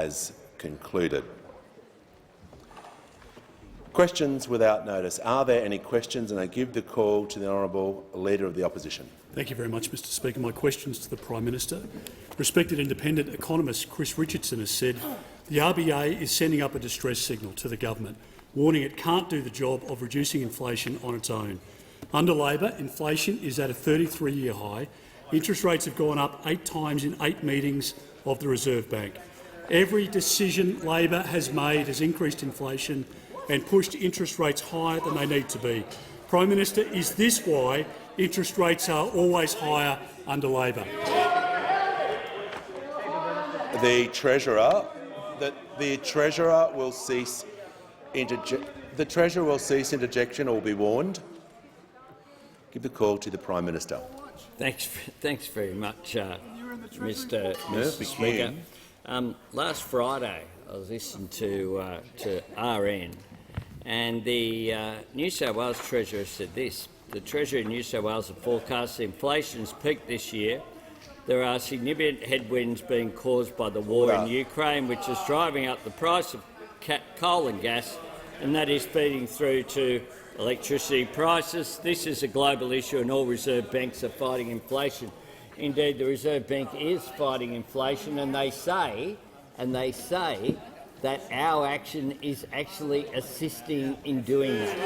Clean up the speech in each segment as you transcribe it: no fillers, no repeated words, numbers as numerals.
has concluded. Questions without notice. Are there any questions? And I give the call to the Honourable Leader of the Opposition. Thank you very much, Mr Speaker. My questions to the Prime Minister. Respected independent economist Chris Richardson has said the RBA is sending up a distress signal to the government, warning it can't do the job of reducing inflation on its own. Under Labor, inflation is at a 33-year high. Interest rates have gone up 8 times in 8 meetings of the Reserve Bank. Every decision Labor has made has increased inflation and pushed interest rates higher than they need to be. Prime Minister, is this why interest rates are always higher under Labor? The Treasurer will cease interjection or will be warned. Give the call to the Prime Minister. Thanks very much, Mr. Speaker. Last Friday, I was listening to RN, and the New South Wales Treasurer said this: the Treasury of New South Wales have forecast inflation has peaked this year. There are significant headwinds being caused by the war in Ukraine, which is driving up the price of coal and gas, and that is feeding through to electricity prices. This is a global issue, and all reserve banks are fighting inflation. Indeed, the Reserve Bank is fighting inflation, and they say that our action is actually assisting in doing that.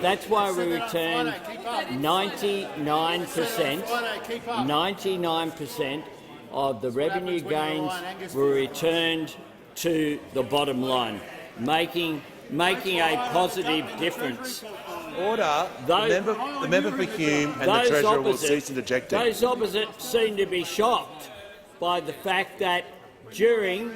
That's why we returned 99% of the revenue gains were returned to the bottom line, making a positive difference. Order. The member for Hume and the Treasurer will cease interjecting. Those opposite seem to be shocked by the fact that during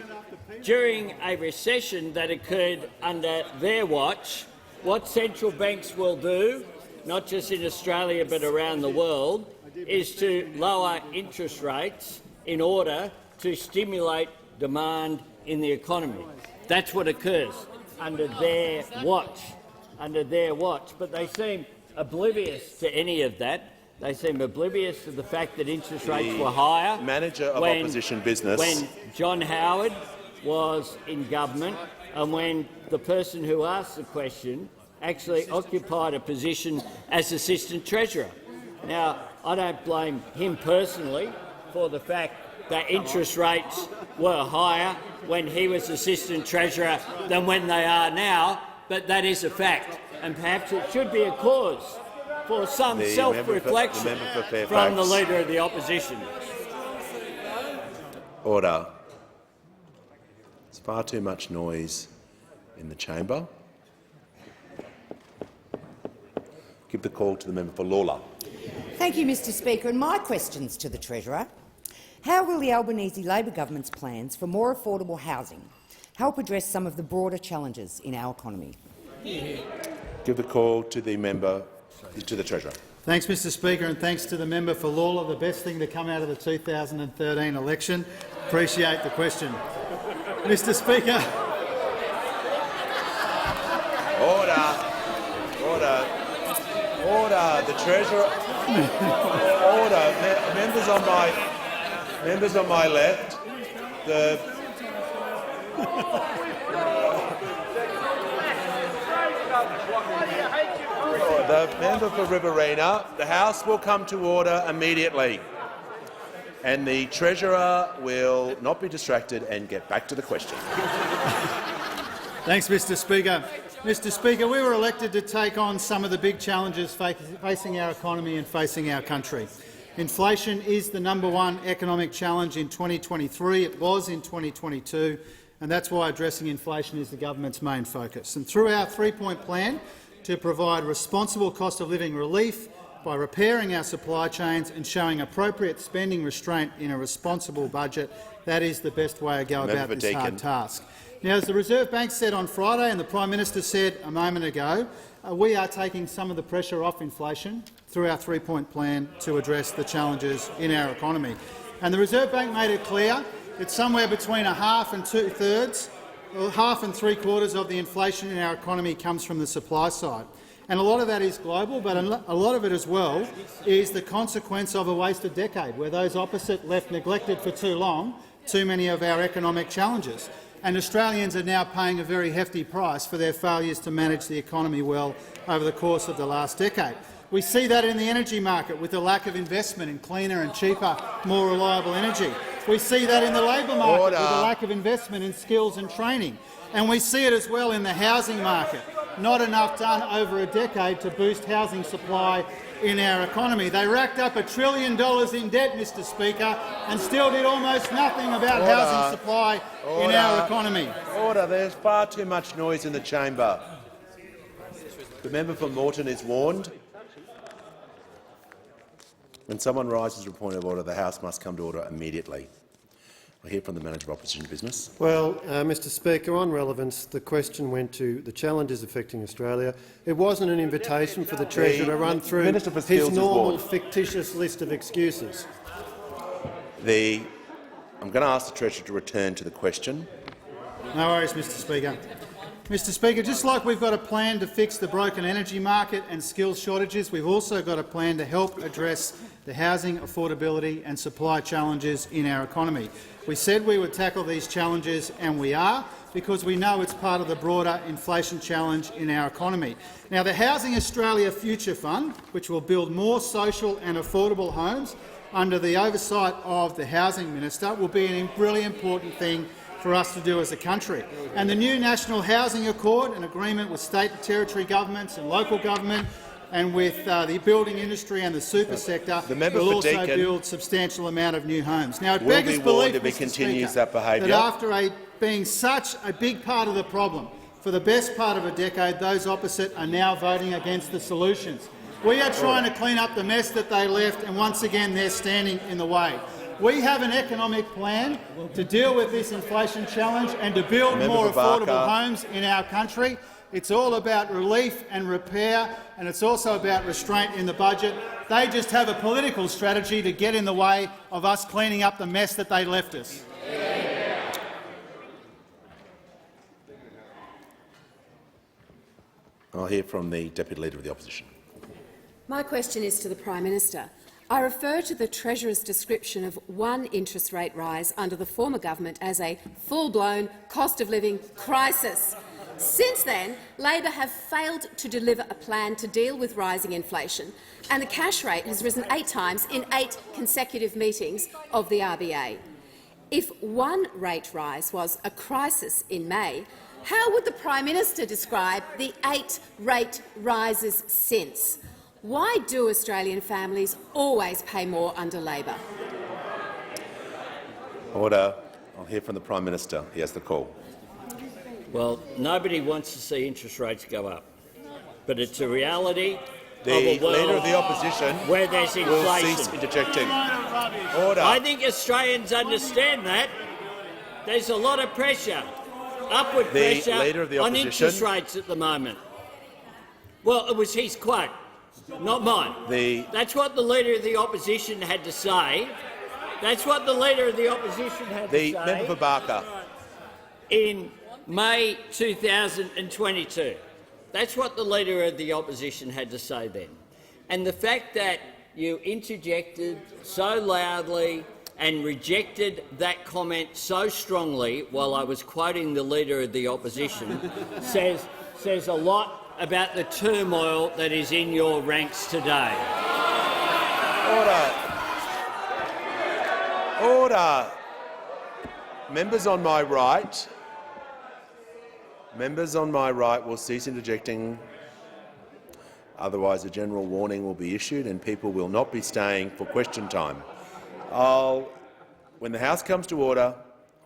a recession that occurred under their watch, what central banks will do, not just in Australia but around the world, is to lower interest rates in order to stimulate demand in the economy. That's what occurs under their watch. But they seem oblivious to any of that. They seem oblivious to the fact that interest rates were higher. Manager of Opposition Business. When John Howard was in government and when the person who asked the question actually occupied a position as Assistant Treasurer. Now, I don't blame him personally for the fact that interest rates were higher when he was Assistant Treasurer than when they are now, but that is a fact, and perhaps it should be a cause for some self-reflection from the Leader of the Opposition. Order. There's far too much noise in the chamber. Give the call to the member for Lalor. Thank you, Mr Speaker. And my questions to the Treasurer. How will the Albanese Labor government's plans for more affordable housing help address some of the broader challenges in our economy? Give the call to the member to the Treasurer. Thanks, Mr Speaker, and thanks to the member for Lalor. The best thing to come out of the 2013 election. Appreciate the question. Mr Speaker. Order. The Treasurer. Order. Members on my left. The member for Riverina. The House will come to order immediately, and the Treasurer will not be distracted and get back to the question. Thanks, Mr Speaker. Mr Speaker, we were elected to take on some of the big challenges facing our economy and facing our country. Inflation is the #1 economic challenge in 2023. It was in 2022, and that's why addressing inflation is the government's main focus. And through our 3-point plan to provide responsible cost of living relief by repairing our supply chains and showing appropriate spending restraint in a responsible budget, that is the best way to go about this hard task. Now, as the Reserve Bank said on Friday and the Prime Minister said a moment ago, we are taking some of the pressure off inflation through our 3-point plan to address the challenges in our economy. And the Reserve Bank made it clear that somewhere between a half and two-thirds, or half and three-quarters of the inflation in our economy comes from the supply side. And a lot of that is global, but a lot of it as well is the consequence of a wasted decade, where those opposite left neglected for too long too many of our economic challenges. and Australians are now paying a very hefty price for their failures to manage the economy well over the course of the last decade. We see that in the energy market with the lack of investment in cleaner and cheaper, more reliable energy. We see that in the labour market with the lack of investment in skills and training. And we see it as well in the housing market. Not enough done over a decade to boost housing supply in our economy. They racked up $1 trillion in debt, Mr Speaker, and still did almost nothing about housing supply in our economy. Order. There's far too much noise in the chamber. The member for Moreton is warned. When someone rises to a point of order, the House must come to order immediately. I hear from the Manager of Opposition Business. Well, Mr Speaker, on relevance, the question went to the challenges affecting Australia. It wasn't an invitation for the Treasurer to run through his normal fictitious list of excuses. I'm going to ask the Treasurer to return to the question. No worries, Mr Speaker. Mr Speaker, just like we've got a plan to fix the broken energy market and skills shortages, we've also got a plan to help address the housing affordability and supply challenges in our economy. We said we would tackle these challenges, and we are, because we know it's part of the broader inflation challenge in our economy. Now, the Housing Australia Future Fund, which will build more social and affordable homes under the oversight of the Housing Minister, will be a really important thing for us to do as a country. And the new National Housing Accord, an agreement with state and territory governments and local government and with the building industry and the super sector, will also build substantial amount of new homes. Now, it beggars belief, Mr. Speaker, that after being such a big part of the problem for the best part of a decade, those opposite are now voting against the solutions. We are trying to clean up the mess that they left, and once again they're standing in the way. We have an economic plan to deal with this inflation challenge and to build more affordable homes in our country. It's all about relief and repair, and it's also about restraint in the budget. They just have a political strategy to get in the way of us cleaning up the mess that they left us. I'll hear from the Deputy Leader of the Opposition. My question is to the Prime Minister. I refer to the Treasurer's description of one interest rate rise under the former government as a full-blown cost-of-living crisis. Since then, Labor have failed to deliver a plan to deal with rising inflation, and the cash rate has risen 8 times in 8 consecutive meetings of the RBA. If one rate rise was a crisis in May, how would the Prime Minister describe the 8 rate rises since? Why do Australian families always pay more under Labor? Order. I'll hear from the Prime Minister. He has the call. Well, nobody wants to see interest rates go up, but it's a reality The of a world Leader of the Opposition where there's will inflation. cease interjecting. Order. I think Australians understand that. There's a lot of pressure, upward pressure on interest rates at the moment. Well, it was his quote, not mine. That's what the Leader of the Opposition had to say. That's what the Leader of the Opposition had to say. The member for Barker. In May 2022. That's what the Leader of the Opposition had to say then. And the fact that you interjected so loudly and rejected that comment so strongly while I was quoting the Leader of the Opposition says a lot about the turmoil that is in your ranks today. Order. Order. Members on my right. Members on my right will cease interjecting. Otherwise, a general warning will be issued and people will not be staying for question time. When the House comes to order,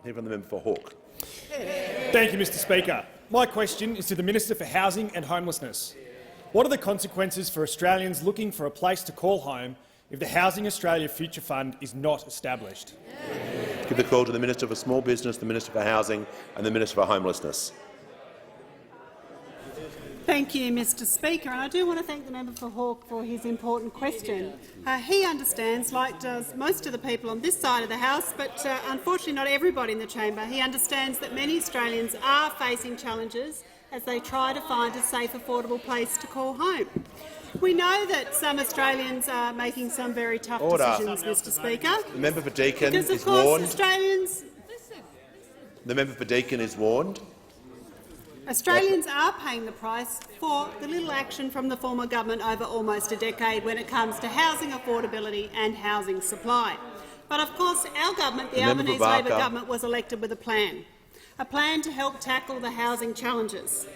hear from the member for Hawke. Thank you, Mr Speaker. My question is to the Minister for Housing and Homelessness. What are the consequences for Australians looking for a place to call home if the Housing Australia Future Fund is not established? Give the call to the Minister for Small Business, the Minister for Housing and the Minister for Homelessness. Thank you, Mr Speaker. And I do want to thank the member for Hawke for his important question. He understands, like does most of the people on this side of the House, but unfortunately not everybody in the chamber, he understands that many Australians are facing challenges as they try to find a safe, affordable place to call home. We know that some Australians are making some very tough decisions, Mr Speaker. The member for Deakin because, of is course, warned. Australians The member for Deakin is warned. Australians are paying the price for the little action from the former government over almost a decade when it comes to housing affordability and housing supply. But of course, our government, the Albanese Labor government, was elected with a plan to help tackle the housing challenges.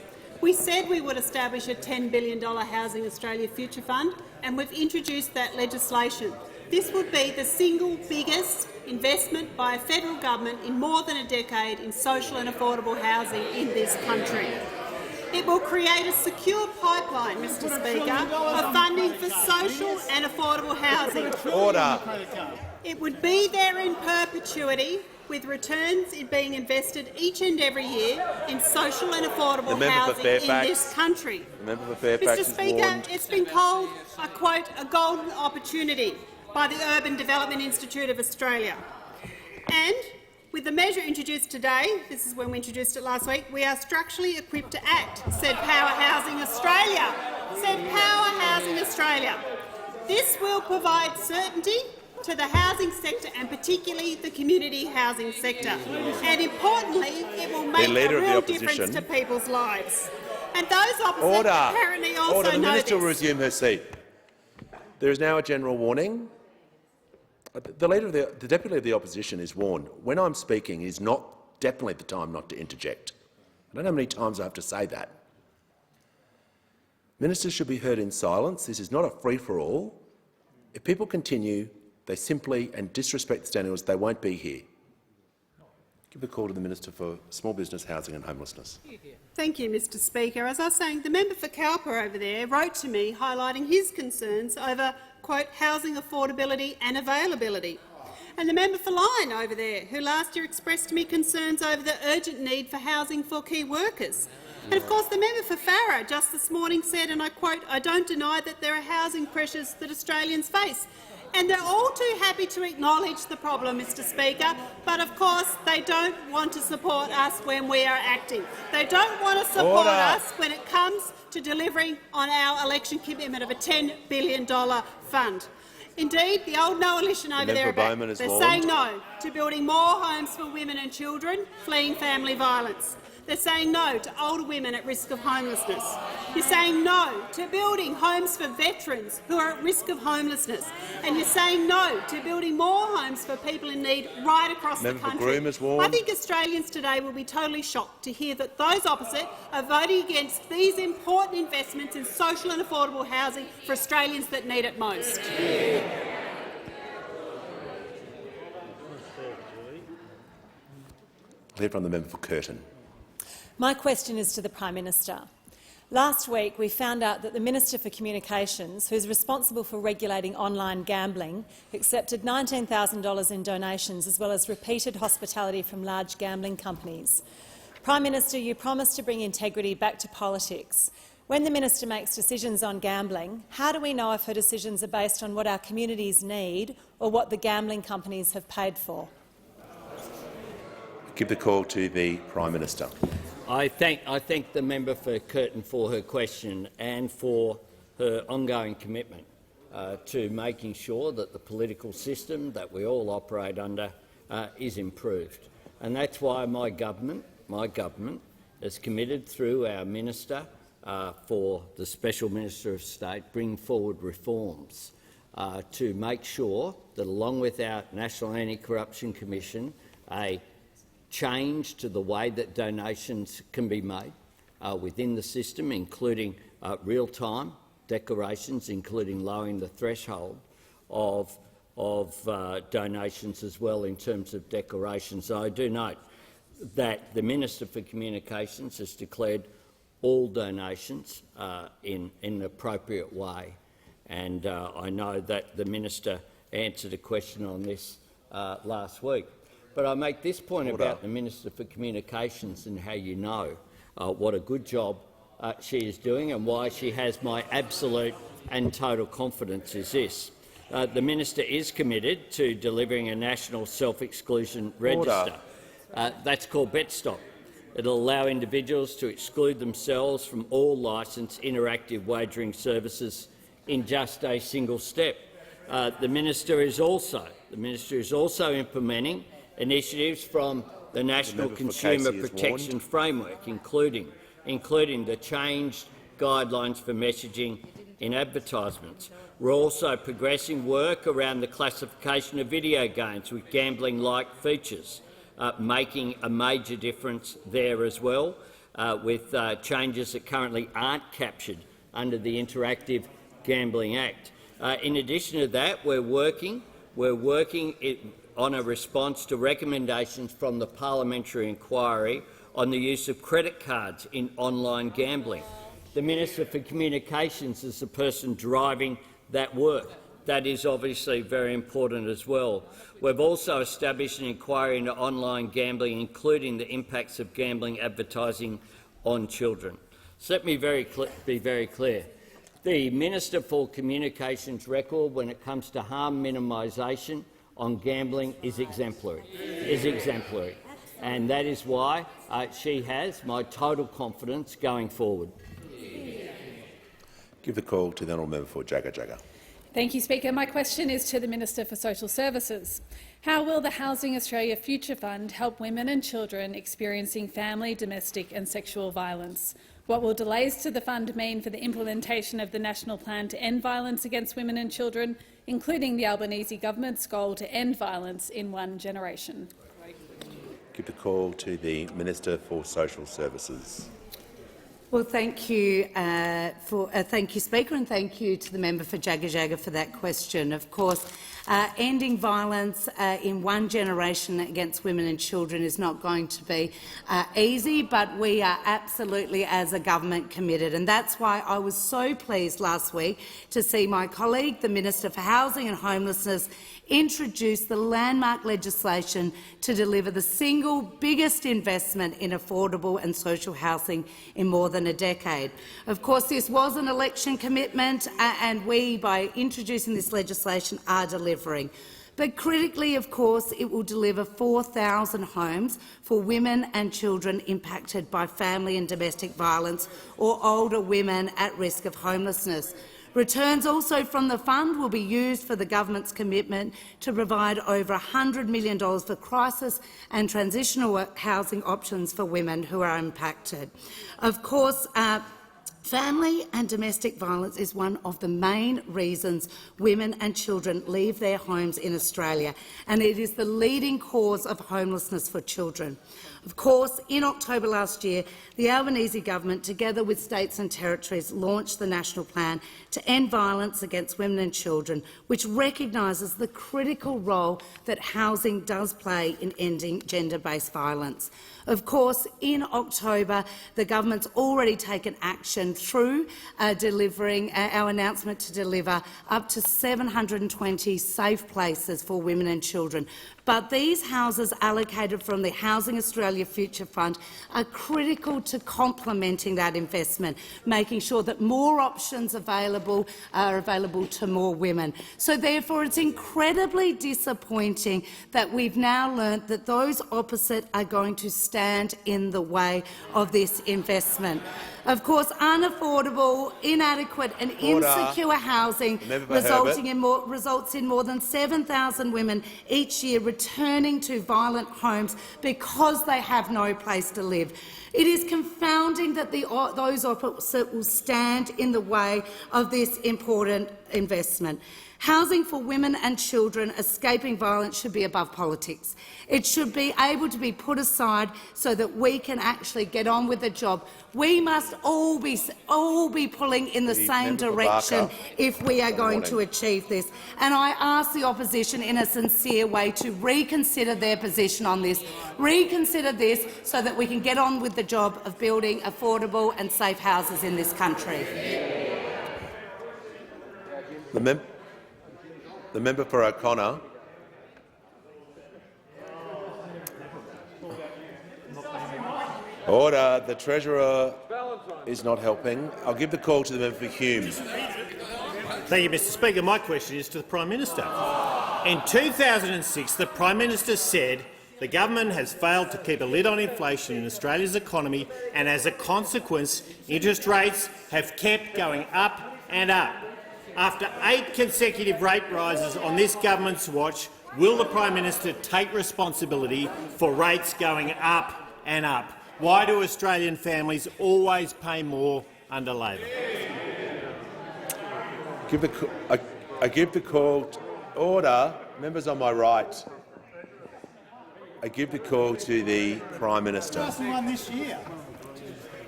We said we would establish a $10 billion Housing Australia Future Fund, and we've introduced that legislation. This would be the single biggest investment by a federal government in more than a decade in social and affordable housing in this country. It will create a secure pipeline, Mr Speaker, of funding for social and affordable housing. Order. It would be there in perpetuity, with returns being invested each and every year in social and affordable housing in this country. Mr Speaker, it's been called, I quote, a golden opportunity by the Urban Development Institute of Australia. And with the measure introduced today, this is when we introduced it last week, we are structurally equipped to act, said Power Housing Australia. This will provide certainty to the housing sector and particularly the community housing sector. And importantly, it will make a real difference to people's lives. And those opposite apparently also know this. The minister will resume her seat. There is now a general warning. The Deputy Leader of the Opposition is warned. When I'm speaking, it is not definitely the time not to interject. I don't know how many times I have to say that. Ministers should be heard in silence. This is not a free-for-all. If people continue, they simply and disrespect the standing orders, they won't be here. Give a call to the Minister for Small Business, Housing and Homelessness. Thank you, Mr Speaker. As I was saying, the member for Cowper over there wrote to me highlighting his concerns over, quote, housing affordability and availability. And the member for Lyne over there, who last year expressed to me concerns over the urgent need for housing for key workers. And of course, the member for Farrer just this morning said, and I quote, "I don't deny that there are housing pressures that Australians face." And they're all too happy to acknowledge the problem, Mr Speaker, but of course they don't want to support us when we are acting. They don't want to support us when it comes to delivering on our election commitment of a $10 billion fund. Indeed, the old coalition over there, they're saying no to building more homes for women and children fleeing family violence. They're saying no to older women at risk of homelessness. You're saying no to building homes for veterans who are at risk of homelessness. And you're saying no to building more homes for people in need right across the country. I think Australians today will be totally shocked to hear that those opposite are voting against these important investments in social and affordable housing for Australians that need it most. I'll hear from the member for Curtin. My question is to the Prime Minister. Last week we found out that the Minister for Communications, who is responsible for regulating online gambling, accepted $19,000 in donations as well as repeated hospitality from large gambling companies. Prime Minister, you promised to bring integrity back to politics. When the Minister makes decisions on gambling, how do we know if her decisions are based on what our communities need or what the gambling companies have paid for? Give the call to the Prime Minister. I thank the member for Curtin for her question and for her ongoing commitment to making sure that the political system that we all operate under is improved. And that's why my government is committed through our Minister for the Special Minister of State bring forward reforms to make sure that, along with our National Anti-Corruption Commission, a change to the way that donations can be made within the system, including real-time declarations, including lowering the threshold of donations as well in terms of declarations. So I do note that the Minister for Communications has declared all donations in an appropriate way, and I know that the Minister answered a question on this last week. But I make this point about the Minister for Communications and how you know what a good job she is doing and why she has my absolute and total confidence is this. The Minister is committed to delivering a national self-exclusion register. That's called BetStop. It will allow individuals to exclude themselves from all licensed interactive wagering services in just a single step. The Minister is also implementing initiatives from the National member for Consumer Casey is Protection Framework, including the changed guidelines for messaging in advertisements. We're also progressing work around the classification of video games with gambling-like features, making a major difference there as well, with changes that currently aren't captured under the Interactive Gambling Act. In addition to that, we're working on a response to recommendations from the parliamentary inquiry on the use of credit cards in online gambling. The Minister for Communications is the person driving that work. That is obviously very important as well. We've also established an inquiry into online gambling, including the impacts of gambling advertising on children. So let me be very clear. The Minister for Communications' record when it comes to harm minimisation on gambling is exemplary. And that is why she has my total confidence going forward. Give the call to the honourable member for Jagga Jagga. Thank you, Speaker. My question is to the Minister for Social Services. How will the Housing Australia Future Fund help women and children experiencing family, domestic and sexual violence? What will delays to the fund mean for the implementation of the National Plan to End Violence Against Women and Children, including the Albanese government's goal to end violence in one generation? Give the call to the Minister for Social Services. Well, thank you, Speaker, and thank you to the member for Jagga Jagga for that question. Of course, ending violence in one generation against women and children is not going to be easy, but we are absolutely, as a government, committed. And that's why I was so pleased last week to see my colleague, the Minister for Housing and Homelessness, introduce the landmark legislation to deliver the single biggest investment in affordable and social housing in more than a decade. Of course, this was an election commitment, and we, by introducing this legislation, are delivering. But critically, of course, it will deliver 4,000 homes for women and children impacted by family and domestic violence or older women at risk of homelessness. Returns also from the fund will be used for the government's commitment to provide over $100 million for crisis and transitional housing options for women who are impacted. Of course, family and domestic violence is one of the main reasons women and children leave their homes in Australia, and it is the leading cause of homelessness for children. Of course, in October last year, the Albanese government, together with states and territories, launched the National Plan to End Violence Against Women and Children, which recognises the critical role that housing does play in ending gender-based violence. Of course, in October, the government's already taken action through delivering our announcement to deliver up to 720 safe places for women and children. But these houses allocated from the Housing Australia Future Fund are critical to complementing that investment, making sure that more options are available to more women. So therefore, it's incredibly disappointing that we've now learnt that those opposite are going to stand in the way of this investment. Of course, unaffordable, inadequate and insecure housing results in more than 7,000 women each year returning to violent homes because they have no place to live. It is confounding that those opposite will stand in the way of this important investment. Housing for women and children escaping violence should be above politics. It should be able to be put aside so that we can actually get on with the job. We must all be pulling in the same direction if we are going to achieve this. And I ask the opposition in a sincere way to reconsider their position on this. Reconsider this so that we can get on with the job of building affordable and safe houses in this country. The member for O'Connor. Order. The Treasurer is not helping. I'll give the call to the member for Hume. Thank you, Mr Speaker. My question is to the Prime Minister. In 2006, the Prime Minister said the government has failed to keep a lid on inflation in Australia's economy, and as a consequence, interest rates have kept going up and up. After 8 consecutive rate rises on this government's watch, will the Prime Minister take responsibility for rates going up and up? Why do Australian families always pay more under Labor? I give the call to order. Members on my right. I give the call to the Prime Minister. One this year.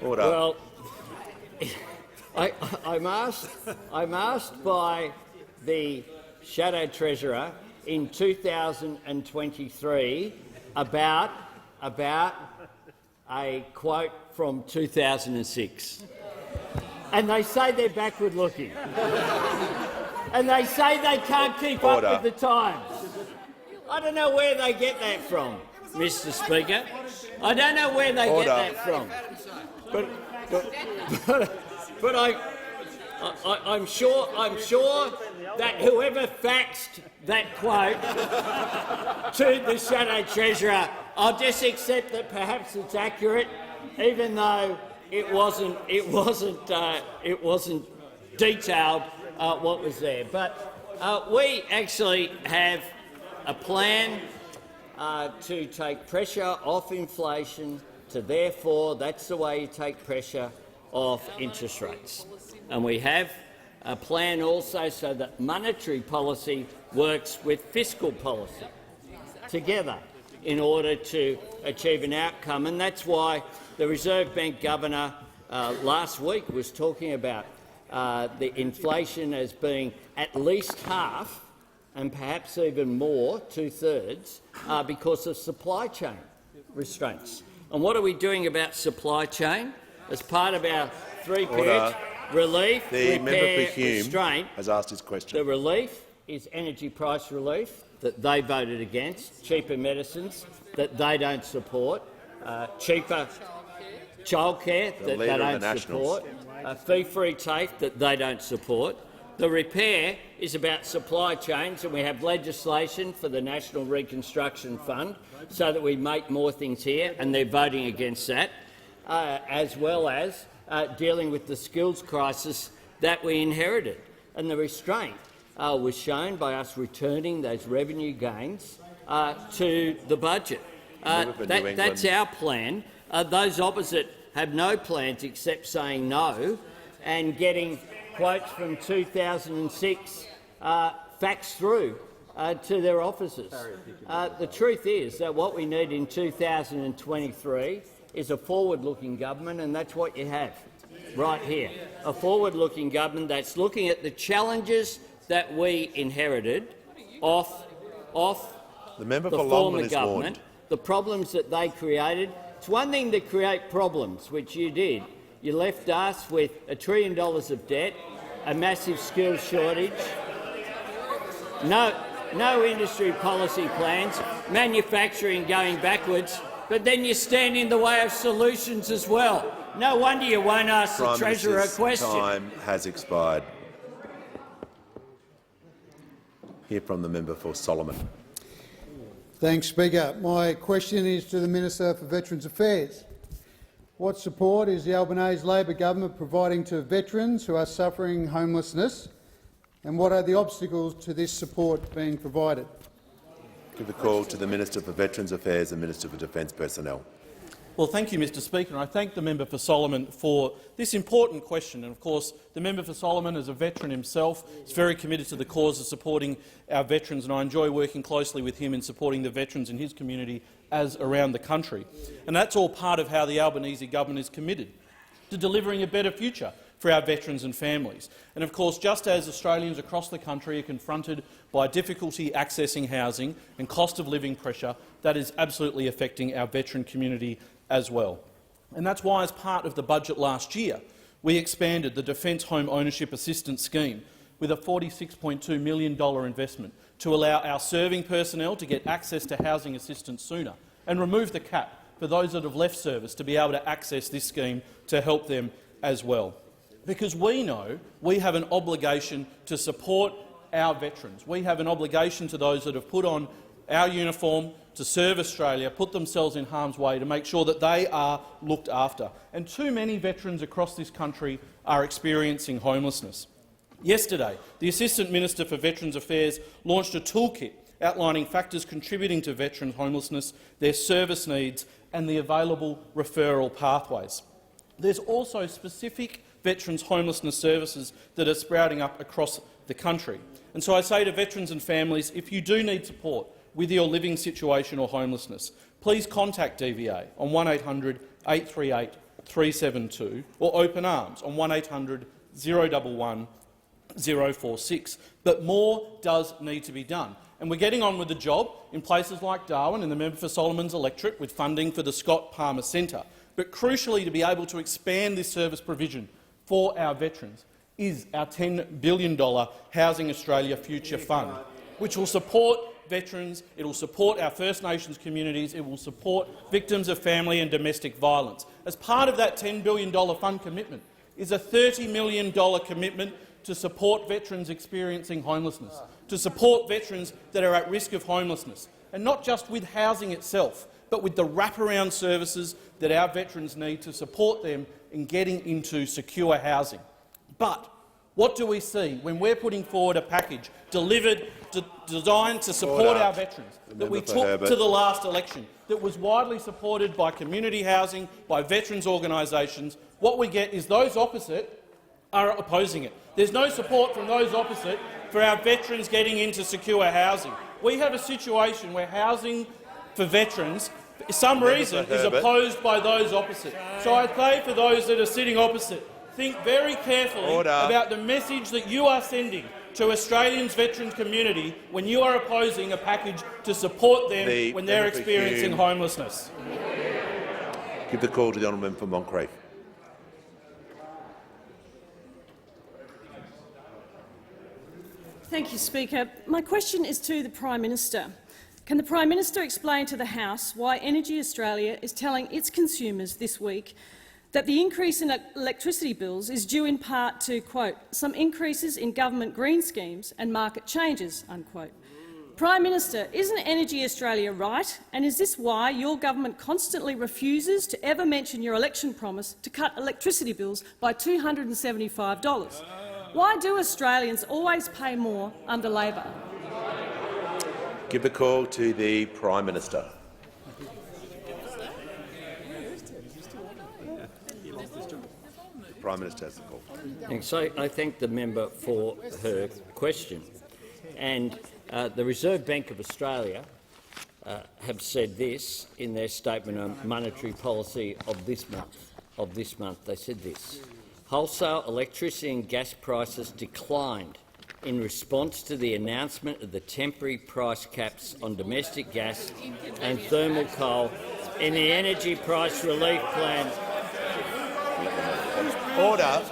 Order. Well, I'm asked by the Shadow Treasurer in 2023 about a quote from 2006. And they say they're backward-looking. And they say they can't keep up with the times. I don't know where they get that from, Mr. Speaker. I don't know where they get that from. But I'm sure that whoever faxed that quote to the Shadow Treasurer, I'll just accept that perhaps it's accurate, even though it wasn't detailed what was there. But we actually have a plan to take pressure off inflation. To therefore, that's the way you take pressure off interest rates. And we have a plan also so that monetary policy works with fiscal policy together in order to achieve an outcome. And that's why the Reserve Bank Governor last week was talking about the inflation as being at least half and perhaps even more, 2/3, because of supply chain restraints. And what are we doing about supply chain? As part of our three-period relief, repair, restraint, has asked his question. The relief is energy price relief that they voted against, cheaper medicines that they don't support, cheaper childcare that they don't support, fee-free TAFE that they don't support. The repair is about supply chains, and we have legislation for the National Reconstruction Fund so that we make more things here, and they're voting against that, as well as dealing with the skills crisis that we inherited. And the restraint was shown by us returning those revenue gains to the budget. That's our plan. Those opposite have no plans except saying no and getting quotes from 2006 faxed through to their offices. The truth is that what we need in 2023 is a forward-looking government, and that's what you have right here. A forward-looking government that's looking at the challenges that we inherited off the former government, the problems that they created. It's one thing to create problems, which you did. You left us with $1 trillion of debt, a massive skills shortage, no industry policy plans, manufacturing going backwards, but then you stand in the way of solutions as well. No wonder you won't ask the Treasurer a question. Time has expired. Hear from the member for Solomon. Thanks, Speaker. My question is to the Minister for Veterans Affairs. What support is the Albanese Labor government providing to veterans who are suffering homelessness, and what are the obstacles to this support being provided? Give the call to the Minister for Veterans Affairs and Minister for Defence Personnel. Well, thank you, Mr Speaker, and I thank the member for Solomon for this important question. And of course, the member for Solomon, as a veteran himself, is very committed to the cause of supporting our veterans, and I enjoy working closely with him in supporting the veterans in his community as around the country. And that's all part of how the Albanese government is committed to delivering a better future for our veterans and families. And of course, just as Australians across the country are confronted by difficulty accessing housing and cost of living pressure, that is absolutely affecting our veteran community as well. And that's why, as part of the budget last year, we expanded the Defence Home Ownership Assistance Scheme with a $46.2 million investment to allow our serving personnel to get access to housing assistance sooner and remove the cap for those that have left service to be able to access this scheme to help them as well. Because we know we have an obligation to support our veterans. We have an obligation to those that have put on our uniform to serve Australia, put themselves in harm's way to make sure that they are looked after. And too many veterans across this country are experiencing homelessness. Yesterday, the Assistant Minister for Veterans Affairs launched a toolkit outlining factors contributing to veteran homelessness, their service needs and the available referral pathways. There's also specific veterans homelessness services that are sprouting up across the country. And so I say to veterans and families, if you do need support with your living situation or homelessness, please contact DVA on 1800 838 372 or Open Arms on 1800 011 046. But more does need to be done. And we're getting on with the job in places like Darwin and the member for Solomon's electorate with funding for the Scott Palmer Centre. But crucially, to be able to expand this service provision for our veterans is our $10 billion Housing Australia Future Fund, which will support veterans, it will support our First Nations communities, it will support victims of family and domestic violence. As part of that $10 billion fund commitment is a $30 million commitment to support veterans experiencing homelessness, to support veterans that are at risk of homelessness, and not just with housing itself, but with the wraparound services that our veterans need to support them in getting into secure housing. But what do we see when we're putting forward a package designed to support our veterans that we took to the last election, that was widely supported by community housing, by veterans organisations? What we get is those opposite are opposing it. There's no support from those opposite for our veterans getting into secure housing. We have a situation where housing for veterans, for some reason, is opposed by those opposite. So I say for those that are sitting opposite, think very carefully about the message that you are sending to Australians' veteran community when you are opposing a package to support them when they're experiencing homelessness. Give the call to the honourable member for Moncrieff. Thank you, Speaker. My question is to the Prime Minister. Can the Prime Minister explain to the House why Energy Australia is telling its consumers this week that the increase in electricity bills is due in part to, quote, some increases in government green schemes and market changes, unquote? Prime Minister, isn't Energy Australia right, and is this why your government constantly refuses to ever mention your election promise to cut electricity bills by $275? Why do Australians always pay more under Labor? Give the call to the Prime Minister. Prime Minister has the call. Thanks. I thank the member for her question. And the Reserve Bank of Australia have said this in their statement on monetary policy of this month. They said this: wholesale electricity and gas prices declined in response to the announcement of the temporary price caps on domestic gas and thermal coal in the Energy Price Relief Plan. Order.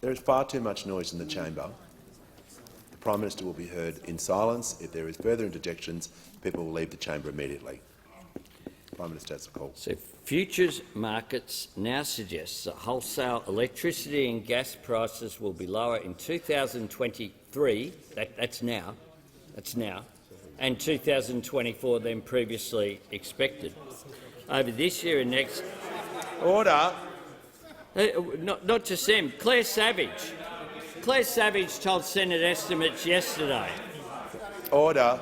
There is far too much noise in the chamber. The Prime Minister will be heard in silence. If there is further interjections, people will leave the chamber immediately. The Prime Minister has the call. So, futures markets now suggest that wholesale electricity and gas prices will be lower in 2023. That's now, and 2024 than previously expected. Over this year and next. Order. Not just them. Claire Savage told Senate estimates yesterday. Order.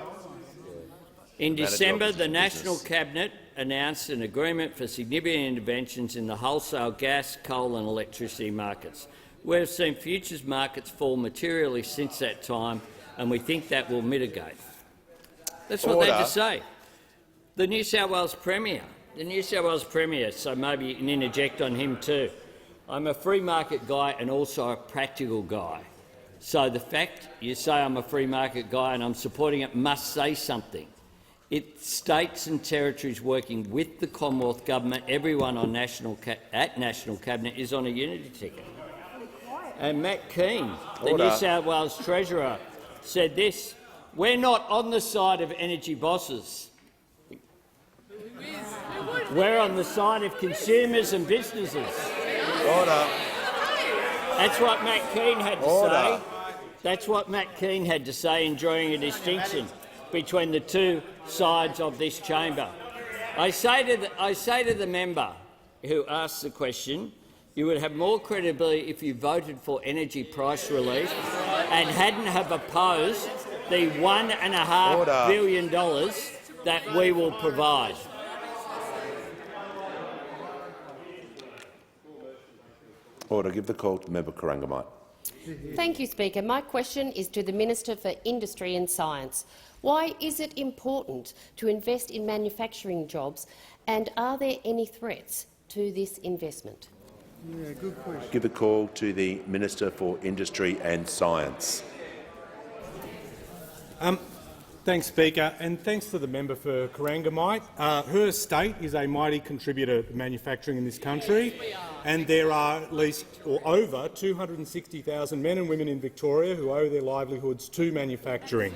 In December, the National Cabinet announced an agreement for significant interventions in the wholesale gas, coal and electricity markets. We've seen futures markets fall materially since that time, and we think that will mitigate. That's what they had to say. The New South Wales Premier, so maybe you can interject on him too. I'm a free market guy and also a practical guy. So the fact you say I'm a free market guy and I'm supporting it must say something. It's states and territories working with the Commonwealth Government. Everyone on National Cabinet is on a unity ticket. And Matt Keane, the New South Wales Treasurer, said this: we're not on the side of energy bosses. We're on the side of consumers and businesses. Order. That's what Matt Keane had to say. That's what Matt Keane had to say in drawing a distinction between the two sides of this chamber. I say to the member who asked the question, you would have more credibility if you voted for energy price relief and hadn't have opposed the $1.5 billion that we will provide. Order. Give the call to member Corangamite. Thank you, Speaker. My question is to the Minister for Industry and Science. Why is it important to invest in manufacturing jobs, and are there any threats to this investment? Yeah, good question. Give the call to the Minister for Industry and Science. Thanks, Speaker, and thanks to the member for Corangamite. Her state is a mighty contributor to manufacturing in this country, and there are at least or over 260,000 men and women in Victoria who owe their livelihoods to manufacturing.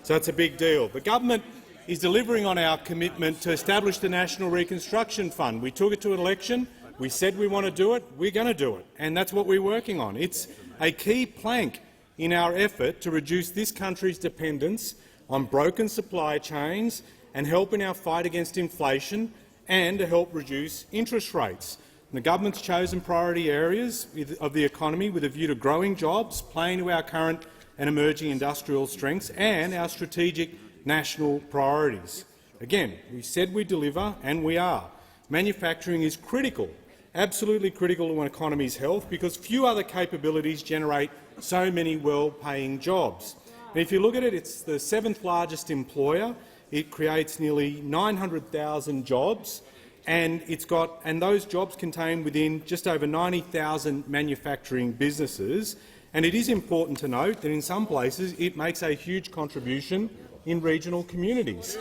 So it's a big deal. The government is delivering on our commitment to establish the National Reconstruction Fund. We took it to an election. We said we want to do it. We're going to do it, and that's what we're working on. It's a key plank in our effort to reduce this country's dependence on broken supply chains and help in our fight against inflation and to help reduce interest rates. The government's chosen priority areas of the economy with a view to growing jobs, playing to our current and emerging industrial strengths and our strategic national priorities. Again, we said we'd deliver, and we are. Manufacturing is critical, absolutely critical to an economy's health, because few other capabilities generate so many well-paying jobs. And if you look at it, it's the 7th largest employer. It creates nearly 900,000 jobs, and those jobs contain within just over 90,000 manufacturing businesses. And it is important to note that in some places it makes a huge contribution in regional communities.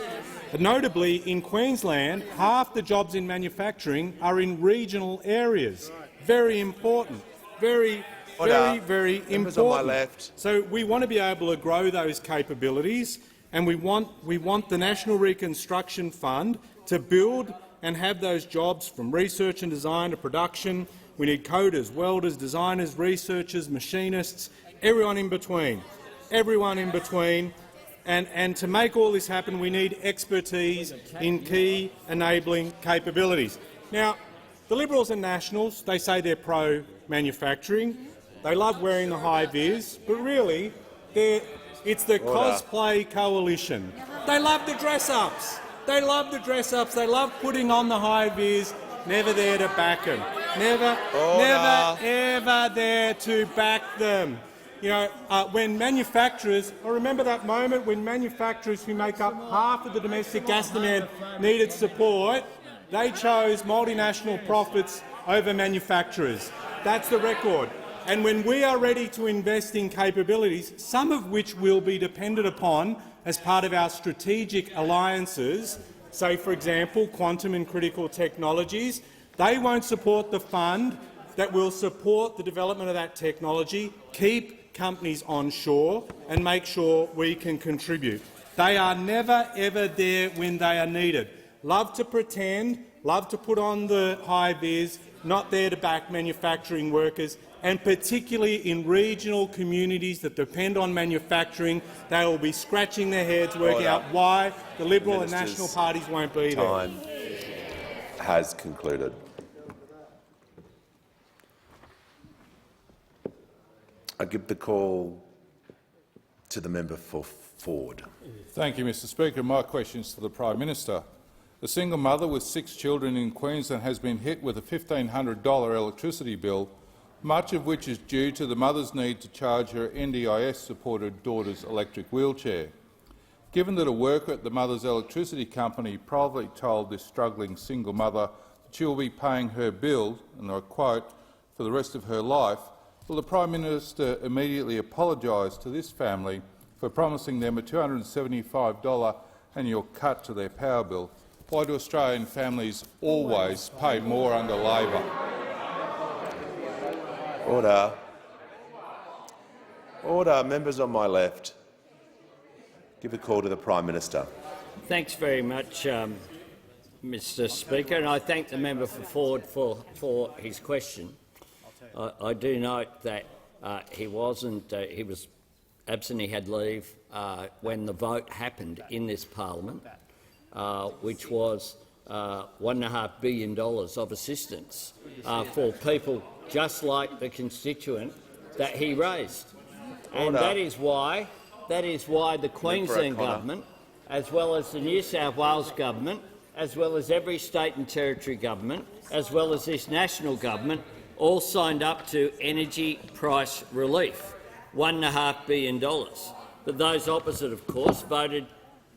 But notably, in Queensland, half the jobs in manufacturing are in regional areas. Very important. Very important. On my left. So we want to be able to grow those capabilities, and we want the National Reconstruction Fund to build and have those jobs from research and design to production. We need coders, welders, designers, researchers, machinists, everyone in between. Everyone in between. And to make all this happen, we need expertise in key enabling capabilities. Now, the Liberals and Nationals, they say they're pro-manufacturing. They love wearing the high-vis, but really, it's the cosplay coalition. They love the dress-ups. They love the dress-ups. They love putting on the high-vis, never there to back them. Never, ever there to back them. You know, when manufacturers, I remember that moment when manufacturers who make up half of the domestic gas demand needed support, they chose multinational profits over manufacturers. That's the record. And when we are ready to invest in capabilities, some of which will be dependent upon as part of our strategic alliances, say, for example, quantum and critical technologies, they won't support the fund that will support the development of that technology, keep companies onshore and make sure we can contribute. They are never, ever there when they are needed. Love to pretend, love to put on the high-vis, not there to back manufacturing workers, and particularly in regional communities that depend on manufacturing, they will be scratching their heads working out why the Liberal and National parties won't be there. Time has concluded. I give the call to the member for Ford. Thank you, Mr Speaker. My question is to the Prime Minister. A single mother with 6 children in Queensland has been hit with a $1,500 electricity bill, much of which is due to the mother's need to charge her NDIS-supported daughter's electric wheelchair. Given that a worker at the mother's electricity company privately told this struggling single mother that she will be paying her bill, and I quote, for the rest of her life, will the Prime Minister immediately apologise to this family for promising them a $275 annual cut to their power bill? Why do Australian families always pay more under Labor? Order. Order. Members on my left. Give a call to the Prime Minister. Thanks very much, Mr Speaker, and I thank the member for Ford for his question. I do note that he was absent, he had leave when the vote happened in this parliament, which was $1.5 billion of assistance for people just like the constituent that he raised. And that is why that is why the Queensland government, as well as the New South Wales government, as well as every state and territory government, as well as this national government, all signed up to energy price relief, $1.5 billion. But those opposite, of course, voted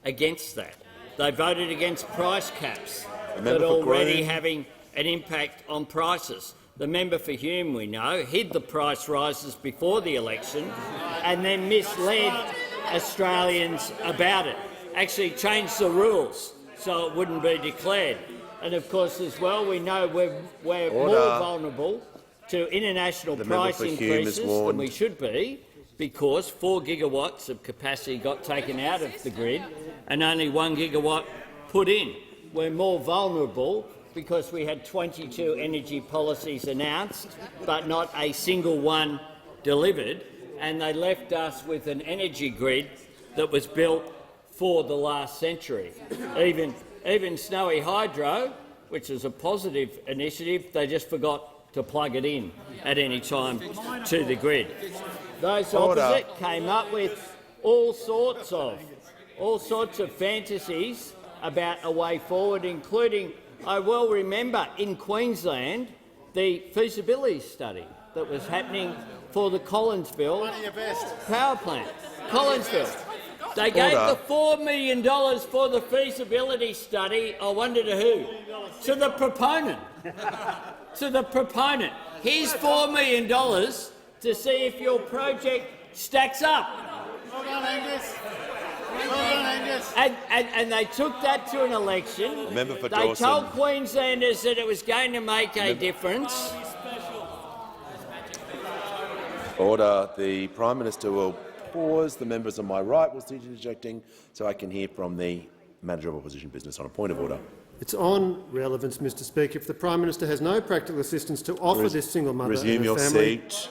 against that. They voted against price caps that are already having an impact on prices. The member for Hume, we know, hid the price rises before the election and then misled Australians about it, actually changed the rules so it wouldn't be declared. And of course, as well, we know we're more vulnerable to international price increases than we should be, because 4 gigawatts of capacity got taken out of the grid and only 1 gigawatt put in. We're more vulnerable because we had 22 energy policies announced, but not a single one delivered, and they left us with an energy grid that was built for the last century. Even Snowy Hydro, which is a positive initiative, they just forgot to plug it in at any time to the grid. Those opposite came up with all sorts of fantasies about a way forward, including, I well remember, in Queensland, the feasibility study that was happening for the Collinsville power plant. Collinsville. They gave the $4 million for the feasibility study, I wonder to who? To the proponent. To the proponent. Here's $4 million to see if your project stacks up. Well done, Angus. Well done, Angus. And they took that to an election. They told Queenslanders that it was going to make a difference. Order. The Prime Minister will pause. The members on my right will cease interjecting so I can hear from the Manager of Opposition Business on a point of order. It's on relevance, Mr Speaker. If the Prime Minister has no practical assistance to offer this single mother resume and her your family, seat.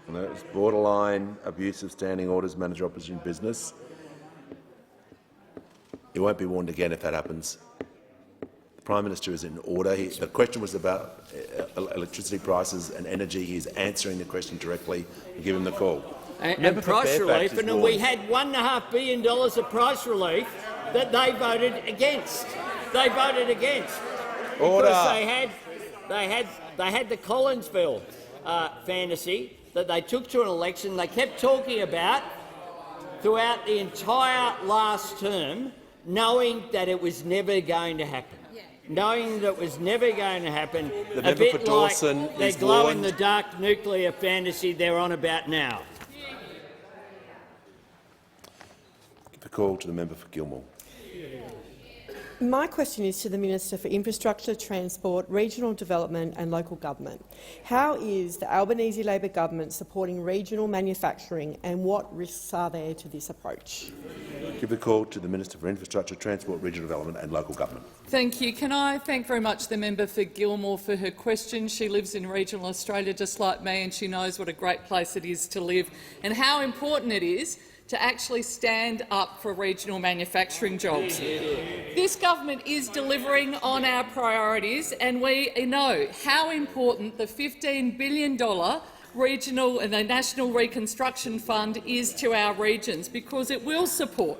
That was borderline abuse of standing orders, Manager of Opposition Business. You won't be warned again if that happens. The Prime Minister is in order. The question was about electricity prices and energy. He is answering the question directly. You give him the call. And price relief, and we had $1.5 billion of price relief that they voted against. They voted against because they had the Collinsville fantasy that they took to an election. They kept talking about throughout the entire last term, knowing that it was never going to happen. Knowing that it was never going to happen, a bit like the glow-in-the-dark nuclear fantasy they're on about now. The call to the member for Gilmore. My question is to the Minister for Infrastructure, Transport, Regional Development and Local Government. How is the Albanese Labor government supporting regional manufacturing, and what risks are there to this approach? Give the call to the Minister for Infrastructure, Transport, Regional Development and Local Government. Thank you. Can I thank very much the member for Gilmore for her question. She lives in regional Australia just like me, and she knows what a great place it is to live and how important it is to actually stand up for regional manufacturing jobs. This government is delivering on our priorities, and we know how important the $15 billion regional and the National Reconstruction Fund is to our regions, because it will support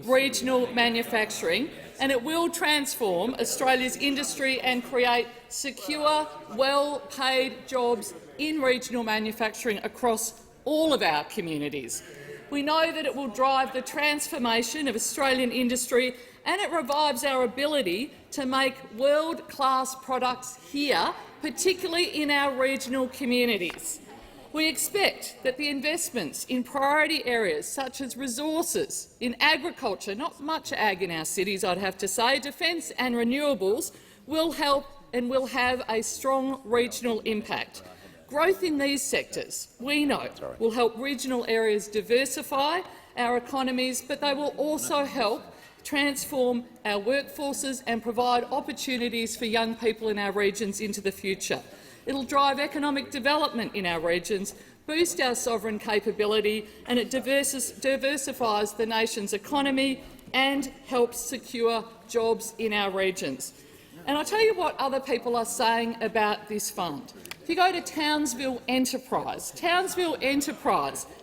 regional manufacturing, and it will transform Australia's industry and create secure, well-paid jobs in regional manufacturing across all of our communities. We know that it will drive the transformation of Australian industry, and it revives our ability to make world-class products here, particularly in our regional communities. We expect that the investments in priority areas such as resources, in agriculture, not much ag in our cities, I'd have to say, defence and renewables will help and will have a strong regional impact. Growth in these sectors, we know, will help regional areas diversify our economies, but they will also help transform our workforces and provide opportunities for young people in our regions into the future. It will drive economic development in our regions, boost our sovereign capability, and it diversifies the nation's economy and helps secure jobs in our regions. And I'll tell you what other people are saying about this fund. If you go to Townsville Enterprise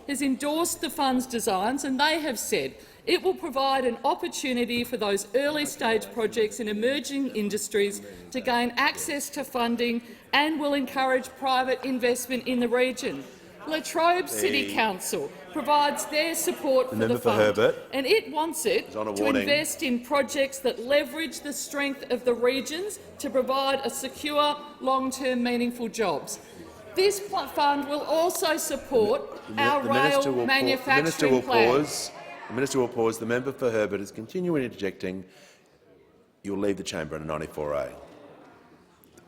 has endorsed the fund's designs, and they have said it will provide an opportunity for those early-stage projects in emerging industries to gain access to funding and will encourage private investment in the region. Latrobe City Council provides their support for the fund, and it wants it to invest in projects that leverage the strength of the regions to provide a secure, long-term, meaningful jobs. This fund will also support our rail manufacturing plan. The Minister will pause. The member for Herbert is continuing interjecting. You'll leave the chamber under 94A.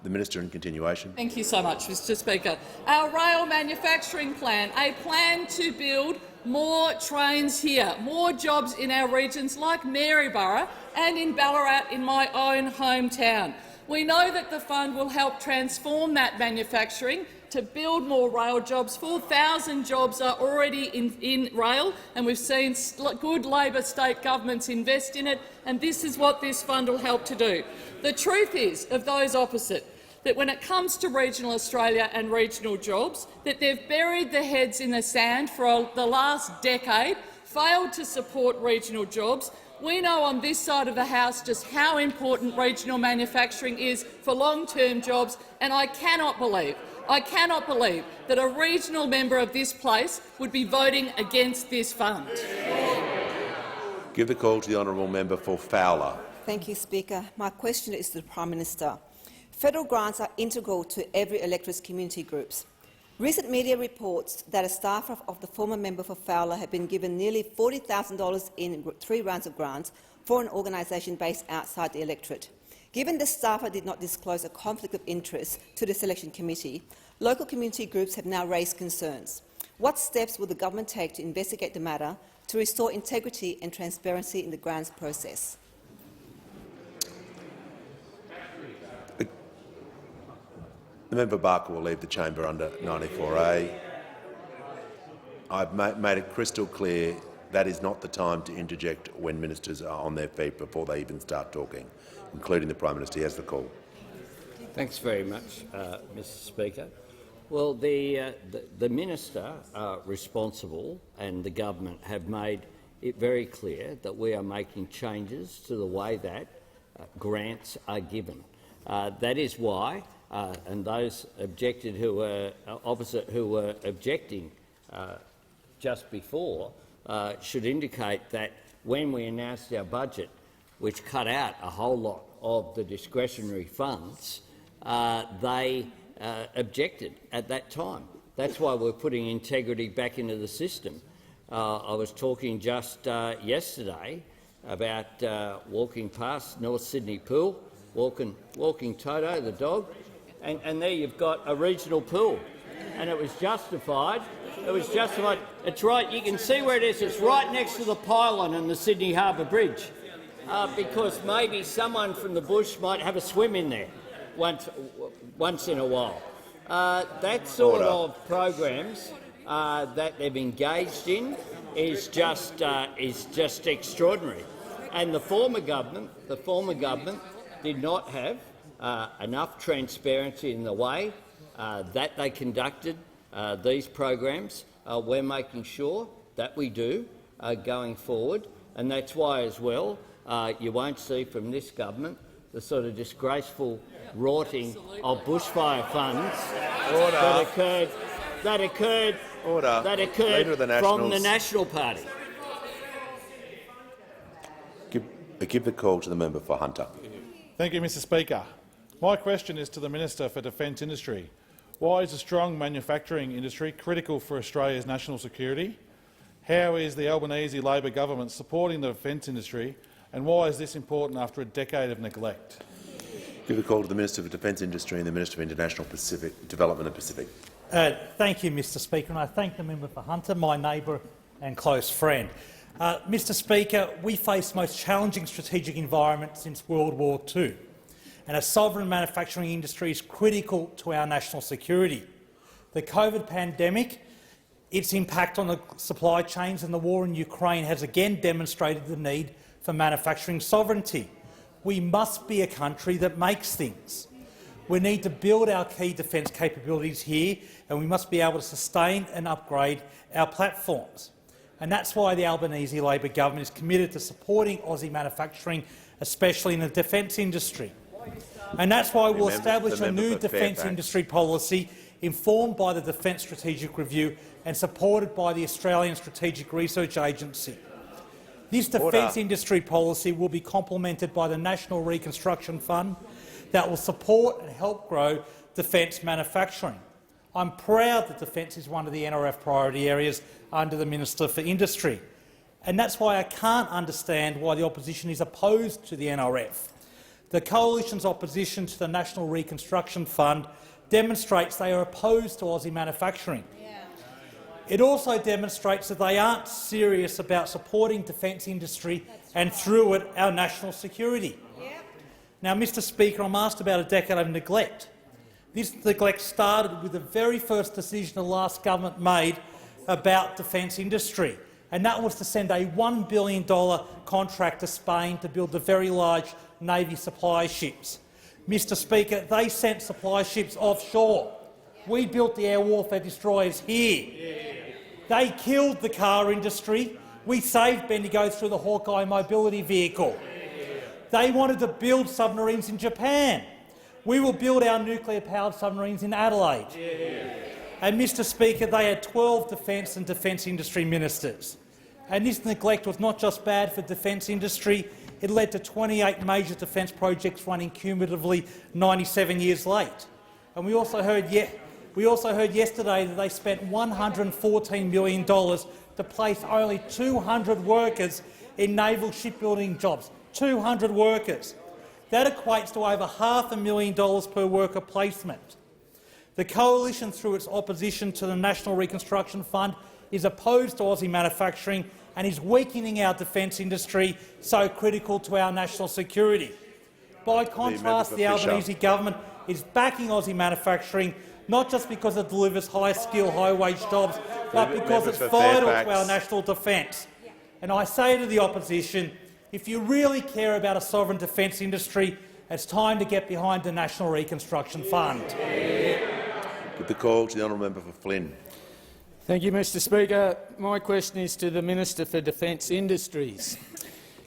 The Minister in continuation. Thank you so much, Mr Speaker. Our rail manufacturing plan, a plan to build more trains here, more jobs in our regions like Maryborough and in Ballarat in my own hometown. We know that the fund will help transform that manufacturing to build more rail jobs. 4,000 jobs are already in rail, and we've seen good Labor state governments invest in it, and this is what this fund will help to do. The truth is, of those opposite, that when it comes to regional Australia and regional jobs, that they've buried their heads in the sand for the last decade, failed to support regional jobs. We know on this side of the House just how important regional manufacturing is for long-term jobs, and I cannot believe that a regional member of this place would be voting against this fund. Give the call to the honourable member for Fowler. Thank you, Speaker. My question is to the Prime Minister. Federal grants are integral to every electorate's community groups. Recent media reports that a staffer of the former member for Fowler had been given nearly $40,000 in 3 rounds of grants for an organisation based outside the electorate. Given the staffer did not disclose a conflict of interest to the selection committee, local community groups have now raised concerns. What steps will the government take to investigate the matter to restore integrity and transparency in the grants process? The member Barker will leave the chamber under 94A. I've made it crystal clear that is not the time to interject when ministers are on their feet before they even start talking, including the Prime Minister. He has the call. Thanks very much, Mr Speaker. Well, the minister responsible and the government have made it very clear that we are making changes to the way that grants are given. That is why, and those objected who were opposite who were objecting just before should indicate that when we announced our budget, which cut out a whole lot of the discretionary funds, they objected at that time. That's why we're putting integrity back into the system. I was talking just yesterday about walking past North Sydney Pool, walking Toto, the dog, and there you've got a regional pool, and it was justified. It was justified. It's right. You can see where it is. It's right next to the pylon on the Sydney Harbour Bridge, because maybe someone from the bush might have a swim in there once in a while. That sort of programs that they've engaged in is just extraordinary. And the former government did not have enough transparency in the way that they conducted these programs. We're making sure that we do going forward, and that's why, as well, you won't see from this government the sort of disgraceful rorting of bushfire funds that occurred from the National Party. Give the call to the member for Hunter. Thank you, Mr Speaker. My question is to the Minister for Defence Industry. Why is a strong manufacturing industry critical for Australia's national security? How is the Albanese Labor government supporting the defence industry, and why is this important after a decade of neglect? Give the call to the Minister for Defence Industry and the Minister for International Development and Pacific. Thank you, Mr Speaker, and I thank the member for Hunter, my neighbour and close friend. Mr Speaker, we face the most challenging strategic environment since World War II, and a sovereign manufacturing industry is critical to our national security. The COVID pandemic, its impact on the supply chains and the war in Ukraine has again demonstrated the need for manufacturing sovereignty. We must be a country that makes things. We need to build our key defence capabilities here, and we must be able to sustain and upgrade our platforms. And that's why the Albanese Labor government is committed to supporting Aussie manufacturing, especially in the defence industry. And that's why we'll establish a new defence industry policy informed by the Defence Strategic Review and supported by the Australian Strategic Research Agency. This defence industry policy will be complemented by the National Reconstruction Fund that will support and help grow defence manufacturing. I'm proud that defence is one of the NRF priority areas under the Minister for Industry, and that's why I can't understand why the opposition is opposed to the NRF. The Coalition's opposition to the National Reconstruction Fund demonstrates they are opposed to Aussie manufacturing. It also demonstrates that they aren't serious about supporting defence industry and, through it, our national security. Now, Mr Speaker, I'm asked about a decade of neglect. This neglect started with the very first decision the last government made about defence industry, and that was to send a $1 billion contract to Spain to build the very large Navy supply ships. Mr Speaker, they sent supply ships offshore. We built the air warfare destroyers here. They killed the car industry. We saved Bendigo through the Hawkeye mobility vehicle. They wanted to build submarines in Japan. We will build our nuclear-powered submarines in Adelaide. And, Mr Speaker, they had 12 defence and defence industry ministers. And this neglect was not just bad for defence industry, it led to 28 major defence projects running cumulatively 97 years late. And we also heard yesterday that they spent $114 million to place only 200 workers in naval shipbuilding jobs. 200 workers. That equates to over $500,000 per worker placement. The Coalition, through its opposition to the National Reconstruction Fund, is opposed to Aussie manufacturing and is weakening our defence industry, so critical to our national security. By contrast, the Albanese government is backing Aussie manufacturing, not just because it delivers high-skill, high-wage jobs, but because it's vital to our national defence. And I say to the opposition, if you really care about a sovereign defence industry, it's time to get behind the National Reconstruction Fund. Put the call to the honourable member for Flynn. Thank you, Mr Speaker. My question is to the Minister for Defence Industries.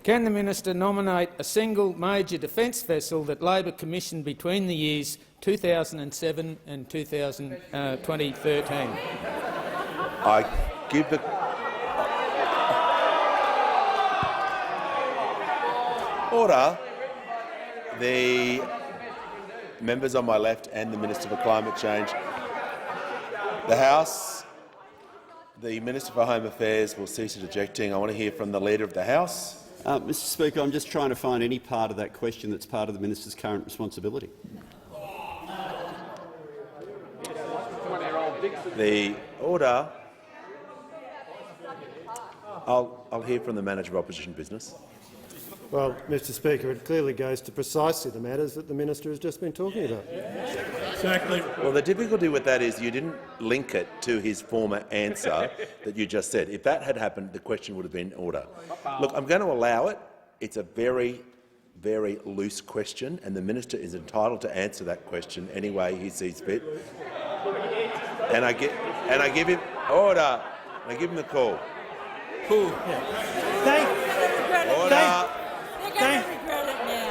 Can the minister nominate a single major defence vessel that Labor commissioned between the years 2007 and 2013? I give the order. The members on my left and the Minister for Climate Change. The House, the Minister for Home Affairs will cease interjecting. I want to hear from the Leader of the House. Mr Speaker, I'm just trying to find any part of that question that's part of the minister's current responsibility. The order. I'll hear from the Manager of Opposition Business. Well, Mr Speaker, it clearly goes to precisely the matters that the minister has just been talking about. Exactly. Well, the difficulty with that is you didn't link it to his former answer that you just said. If that had happened, the question would have been in order. Look, I'm going to allow it. It's a very, very loose question, and the minister is entitled to answer that question any way he sees fit. And I give him order. I give him the call.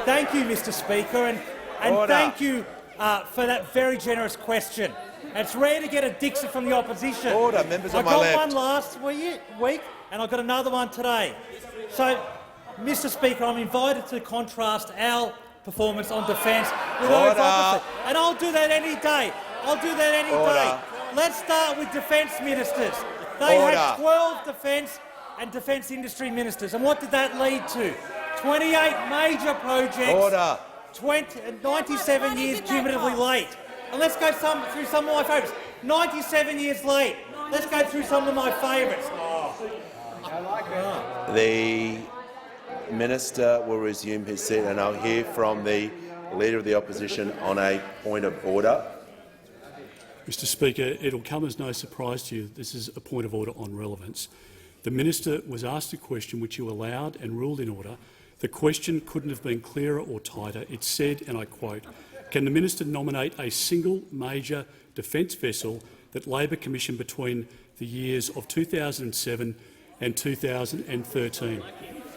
Thank you, Mr Speaker, and thank you for that very generous question. It's rare to get a Dixie from the opposition. Order, members on my left. I left. got one last week, and I've got another one today. So, Mr Speaker, I'm invited to contrast our performance on defence with those opposite, and I'll do that any day. Day. Let's start with defence ministers. They had 12 defence and defence industry ministers, and what did that lead to? 28 major projects, 97 years cumulatively late. And let's go through some of my favourites. 97 years late. Let's go through some of my favourites. The minister will resume his seat, and I'll hear from the Leader of the Opposition on a point of order. Mr Speaker, it'll come as no surprise to you this is a point of order on relevance. The minister was asked a question which you allowed and ruled in order. The question couldn't have been clearer or tighter. It said, and I quote, Can the minister nominate a single major defence vessel that Labor commissioned between the years of 2007 and 2013?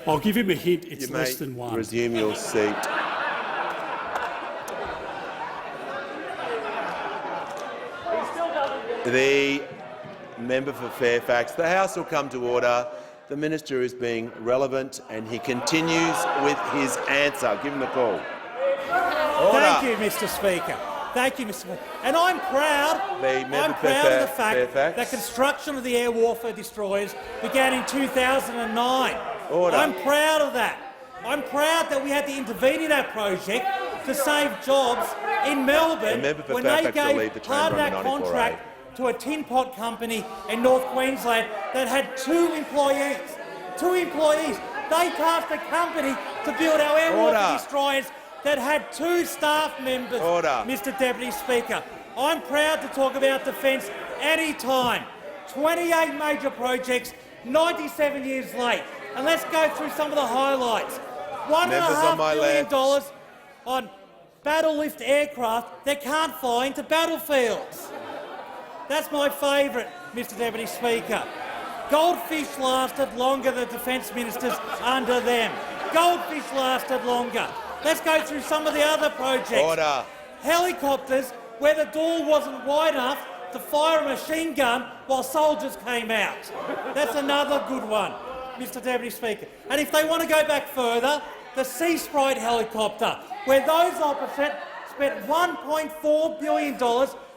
I'll give him a hint, it's less than one. Resume your seat. The member for Fairfax. The House will come to order. The minister is being relevant and he continues with his answer. Give him the call. Order. Thank you, Mr Speaker. Thank you, Mr Speaker. And I'm proud of the fact that construction of the air warfare destroyers began in 2009. Order. I'm proud of that. I'm proud that we had to intervene in that project to save jobs in Melbourne when they gave part of that contract to a tin pot company in North Queensland that had 2 employees. 2 employees. They tasked a company to build our air warfare destroyers that had 2 staff members, Mr Deputy Speaker. I'm proud to talk about defence any time. 28 major projects, 97 years late. And let's go through some of the highlights. $1.5 billion on battle lift aircraft that can't fly into battlefields. That's my favourite, Mr Deputy Speaker. Goldfish lasted longer than defence ministers under them. Goldfish lasted longer. Let's go through some of the other projects. Order. Helicopters where the door wasn't wide enough to fire a machine gun while soldiers came out. That's another good one, Mr Deputy Speaker. And if they want to go back further, the Sea Sprite helicopter, where those opposite spent $1.4 billion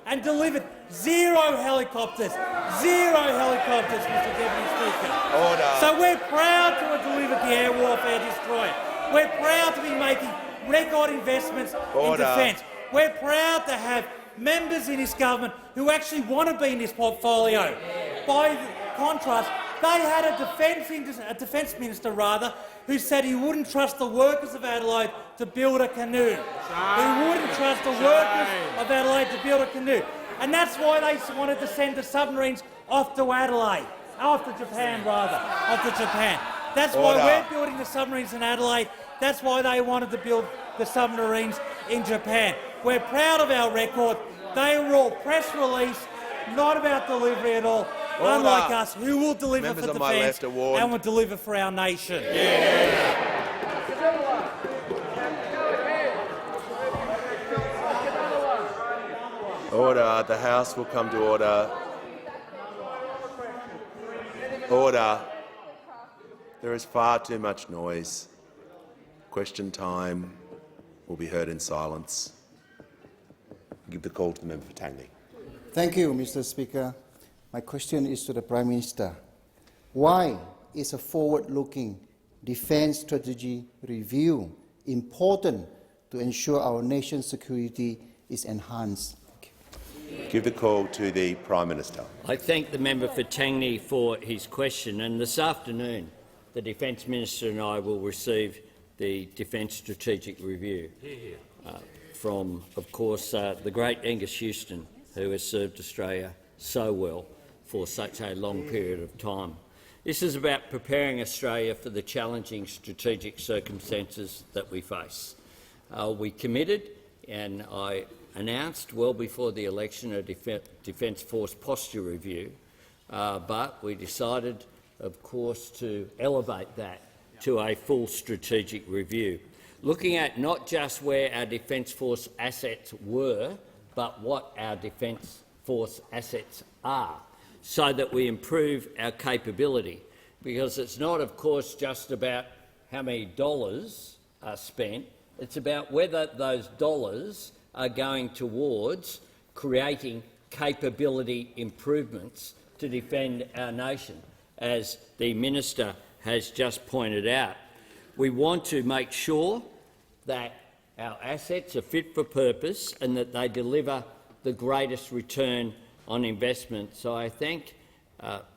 and delivered 0 helicopters. 0 helicopters, Mr Deputy Speaker. Order. So we're proud to have delivered the air warfare destroyer. We're proud to be making record investments in defence. We're proud to have members in this government who actually want to be in this portfolio. By contrast, they had a defence minister who said he wouldn't trust the workers of Adelaide to build a canoe. He wouldn't trust the workers of Adelaide to build a canoe. And that's why they wanted to send the submarines off to Adelaide, off to Japan. That's why we're building the submarines in Adelaide. That's why they wanted to build the submarines in Japan. We're proud of our record. They were all press release, not about delivery at all. Unlike us, who will deliver for defence and will deliver for our nation. Order. The House will come to order. Order. There is far too much noise. Question time will be heard in silence. Give the call to the member for Tangley. Thank you, Mr Speaker. My question is to the Prime Minister. Why is a forward-looking defence strategy review important to ensure our nation's security is enhanced? Give the call to the Prime Minister. I thank the member for Tangney for his question, and this afternoon the Defence Minister and I will receive the Defence Strategic Review from, of course, the great Angus Houston, who has served Australia so well for such a long period of time. This is about preparing Australia for the challenging strategic circumstances that we face. We committed, and I announced well before the election, a Defence Force posture review, but we decided, of course, to elevate that to a full strategic review, looking at not just where our Defence Force assets were, but what our Defence Force assets are, so that we improve our capability. Because it's not, of course, just about how many dollars are spent, it's about whether those dollars are going towards creating capability improvements to defend our nation. As the minister has just pointed out, we want to make sure that our assets are fit for purpose and that they deliver the greatest return on investment. So I thank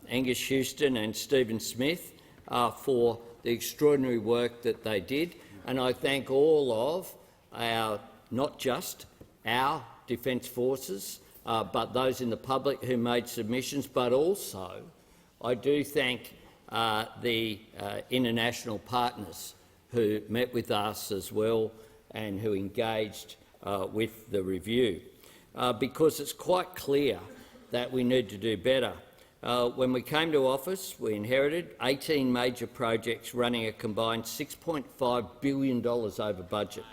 Angus Houston and Stephen Smith for the extraordinary work that they did, and I thank all of our, not just our Defence Forces, but those in the public who made submissions, but also I do thank the international partners who met with us as well and who engaged with the review, because it's quite clear that we need to do better. When we came to office, we inherited 18 major projects running a combined $6.5 billion over budget,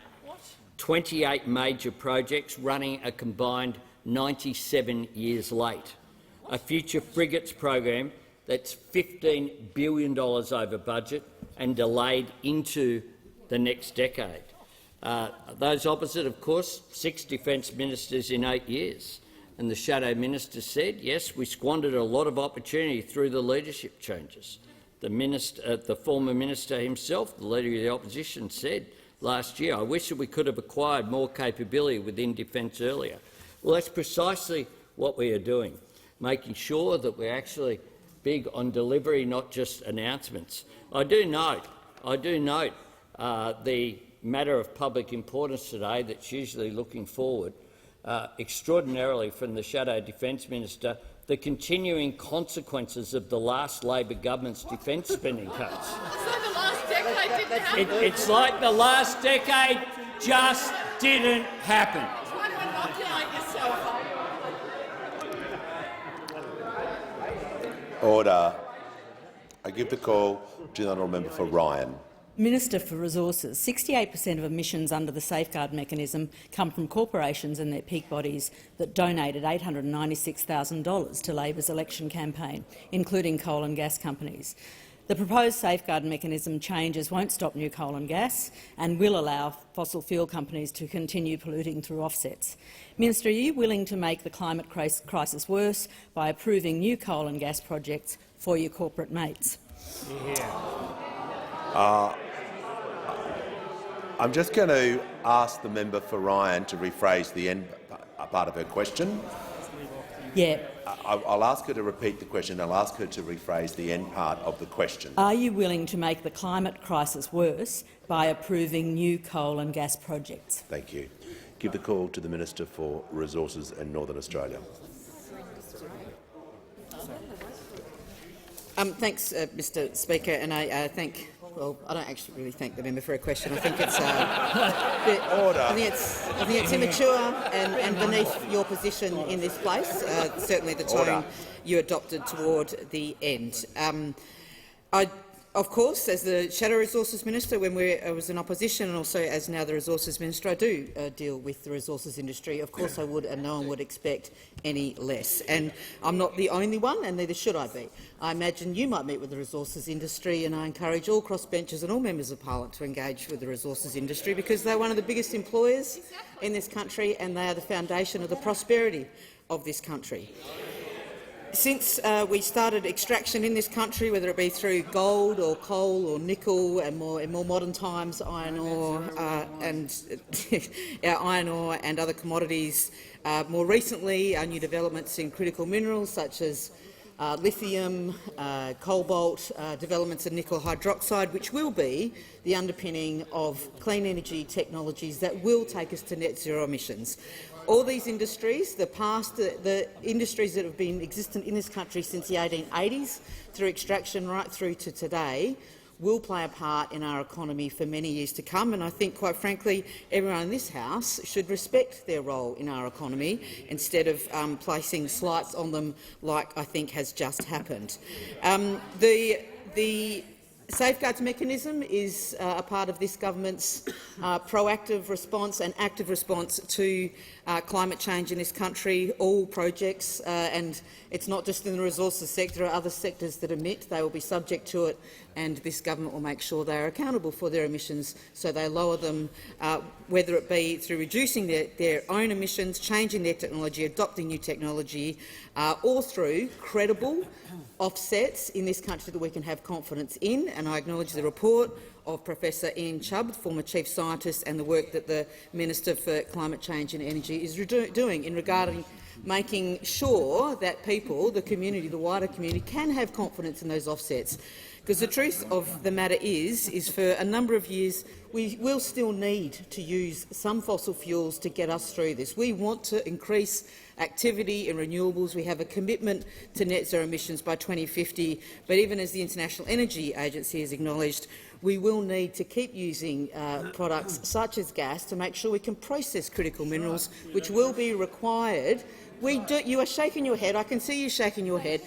28 major projects running a combined 97 years late, a future frigates program that's $15 billion over budget and delayed into the next decade. Those opposite, of course, 6 defence ministers in 8 years. And the Shadow Minister said, yes, we squandered a lot of opportunity through the leadership changes. The former minister himself, the Leader of the Opposition, said last year, I wish that we could have acquired more capability within defence earlier. Well, that's precisely what we are doing, making sure that we're actually big on delivery, not just announcements. I do note the matter of public importance today that's usually looking forward extraordinarily from the Shadow Defence Minister, the continuing consequences of the last Labor government's defence spending cuts. It's like the last decade just didn't happen. Order. I give the call to the honourable member for Ryan. Minister for Resources, 68% of emissions under the Safeguard Mechanism come from corporations and their peak bodies that donated $896,000 to Labor's election campaign, including coal and gas companies. The proposed Safeguard Mechanism changes won't stop new coal and gas and will allow fossil fuel companies to continue polluting through offsets. Minister, are you willing to make the climate crisis worse by approving new coal and gas projects for your corporate mates? I'm just going to ask the member for Ryan to rephrase the end part of her question. Yeah. I'll ask her to repeat the question. I'll ask her to rephrase the end part of the question. Are you willing to make the climate crisis worse by approving new coal and gas projects? Thank you. Give the call to the Minister for Resources and Northern Australia. Thanks, Mr Speaker, and I thank. Well, I don't actually really thank the member for a question. I think it's I think it's immature and beneath your position in this place. Certainly, the tone you adopted toward the end. Of course, as the Shadow Resources Minister, when I was in opposition, and also as now the Resources Minister, I do deal with the resources industry. Of course I would, and no one would expect any less. And I'm not the only one, and neither should I be. I imagine you might meet with the resources industry, and I encourage all crossbenchers and all members of Parliament to engage with the resources industry, because they're one of the biggest employers in this country, and they are the foundation of the prosperity of this country. Since we started extraction in this country, whether it be through gold or coal or nickel, and in more modern times iron ore and other commodities, more recently our new developments in critical minerals such as lithium, cobalt, developments in nickel hydroxide, which will be the underpinning of clean energy technologies that will take us to net zero emissions. All these industries, the industries that have been existent in this country since the 1880s, through extraction right through to today, will play a part in our economy for many years to come. And I think, quite frankly, everyone in this House should respect their role in our economy instead of placing slights on them like I think has just happened. The Safeguards Mechanism is a part of this government's proactive response and active response to climate change in this country. All projects, and it's not just in the resources sector, there are other sectors that emit. They will be subject to it, and this government will make sure they are accountable for their emissions so they lower them, whether it be through reducing their own emissions, changing their technology, adopting new technology, or through credible offsets in this country that we can have confidence in. And I acknowledge the report of Professor Ian Chubb, the former Chief Scientist, and the work that the Minister for Climate Change and Energy is doing in regarding making sure that people, the community, the wider community, can have confidence in those offsets. Because the truth of the matter is for a number of years we will still need to use some fossil fuels to get us through this. We want to increase activity in renewables. We have a commitment to net zero emissions by 2050, but even as the International Energy Agency has acknowledged, we will need to keep using products such as gas to make sure we can process critical minerals, which will be required. You are shaking your head. I can see you shaking your head.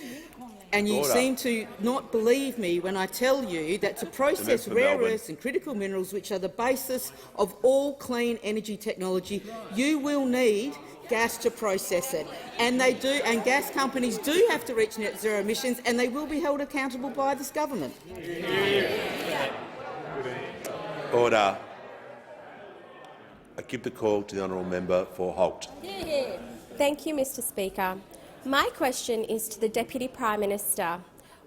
And you seem to not believe me when I tell you that to process rare earths and critical minerals, which are the basis of all clean energy technology, you will need gas to process it. And they do, and gas companies do have to reach net zero emissions, and they will be held accountable by this government. Order. I give the call to the honourable member for Holt. Thank you, Mr Speaker. My question is to the Deputy Prime Minister.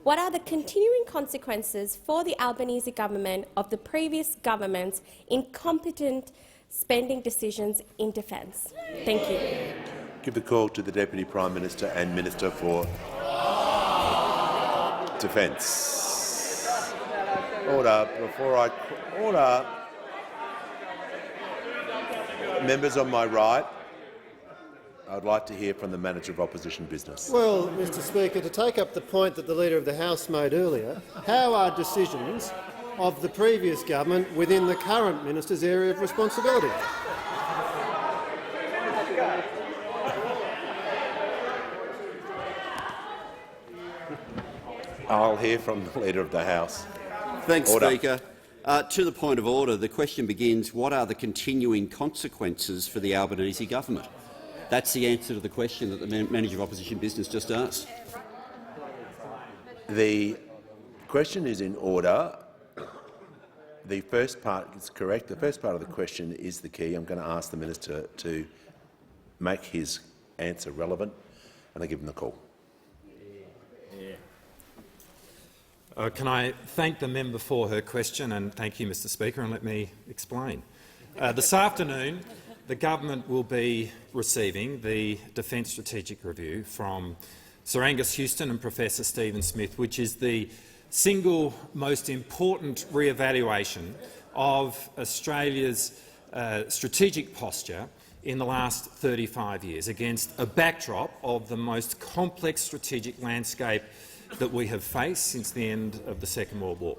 What are the continuing consequences for the Albanese government of the previous government's incompetent spending decisions in defence? Thank you. Give the call to the Deputy Prime Minister and Minister for Defence. Order. Order. Members on my right, I would like to hear from the Manager of Opposition Business. Well, Mr Speaker, to take up the point that the Leader of the House made earlier, how are decisions of the previous government within the current minister's area of responsibility? I'll hear from the Leader of the House. Thanks, Order. Speaker. To the point of order, the question begins, what are the continuing consequences for the Albanese government? That's the answer to the question that the Manager of Opposition Business just asked. The question is in order. The first part is correct. The first part of the question is the key. I'm going to ask the Minister to make his answer relevant, and I give him the call. Can I thank the member for her question, and thank you, Mr Speaker, and let me explain. This afternoon, the government will be receiving the Defence Strategic Review from Sir Angus Houston and Professor Stephen Smith, which is the single most important re-evaluation of Australia's strategic posture in the last 35 years against a backdrop of the most complex strategic landscape that we have faced since the end of the Second World War.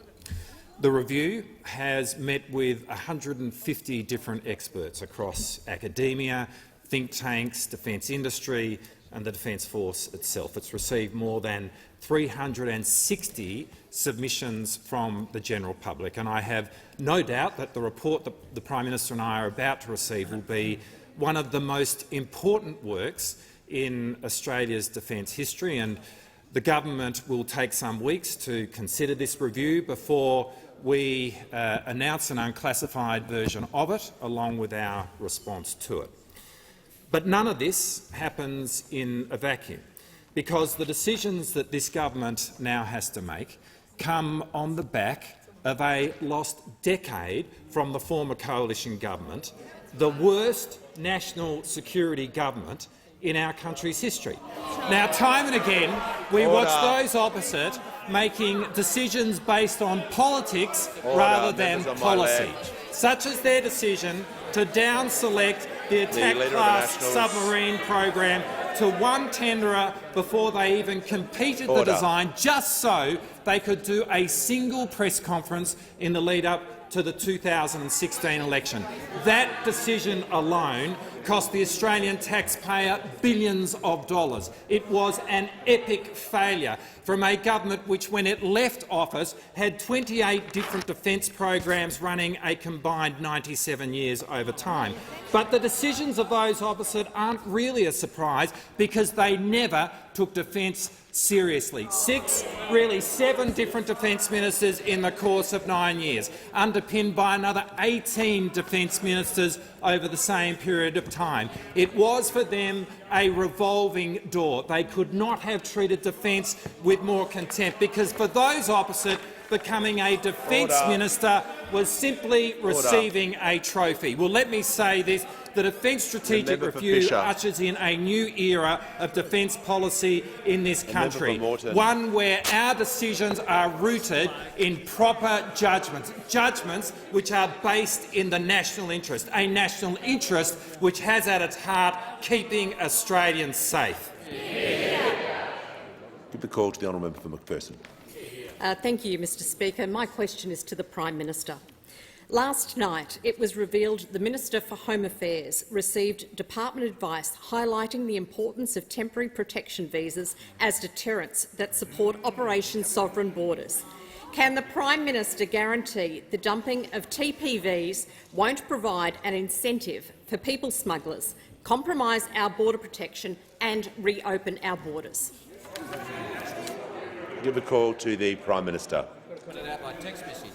The review has met with 150 different experts across academia, think tanks, defence industry and the Defence Force itself. It's received more than 360 submissions from the general public, and I have no doubt that the report that the Prime Minister and I are about to receive will be one of the most important works in Australia's defence history, and the government will take some weeks to consider this review before we announce an unclassified version of it, along with our response to it. But none of this happens in a vacuum, because the decisions that this government now has to make come on the back of a lost decade from the former coalition government, the worst national security government in our country's history. Now, time and again, we watch those opposite making decisions based on politics rather than policy, such as their decision to down-select the attack-class submarine program to one tenderer before they even completed the design, just so they could do a single press conference in the lead-up to the 2016 election. That decision alone cost the Australian taxpayer billions of dollars. It was an epic failure from a government which, when it left office, had 28 different defence programs running a combined 97 years over time. But the decisions of those opposite aren't really a surprise, because they never took defence seriously. 6, really 7 different defence ministers in the course of 9 years, underpinned by another 18 defence ministers over the same period of time. It was for them a revolving door. They could not have treated defence with more contempt, because for those opposite, becoming a defence minister was simply receiving a trophy. Well, let me say this. The Defence Strategic Review ushers in a new era of defence policy in this country, one where our decisions are rooted in proper judgments, judgments which are based in the national interest, a national interest which has at its heart keeping Australians safe. Give the call to the honourable member for Macpherson. Thank you, Mr Speaker. My question is to the Prime Minister. Last night, it was revealed the Minister for Home Affairs received department advice highlighting the importance of temporary protection visas as deterrents that support Operation Sovereign Borders. Can the Prime Minister guarantee the dumping of TPVs won't provide an incentive for people smugglers, compromise our border protection and reopen our borders? Give a call to the Prime Minister. Put it out by text message.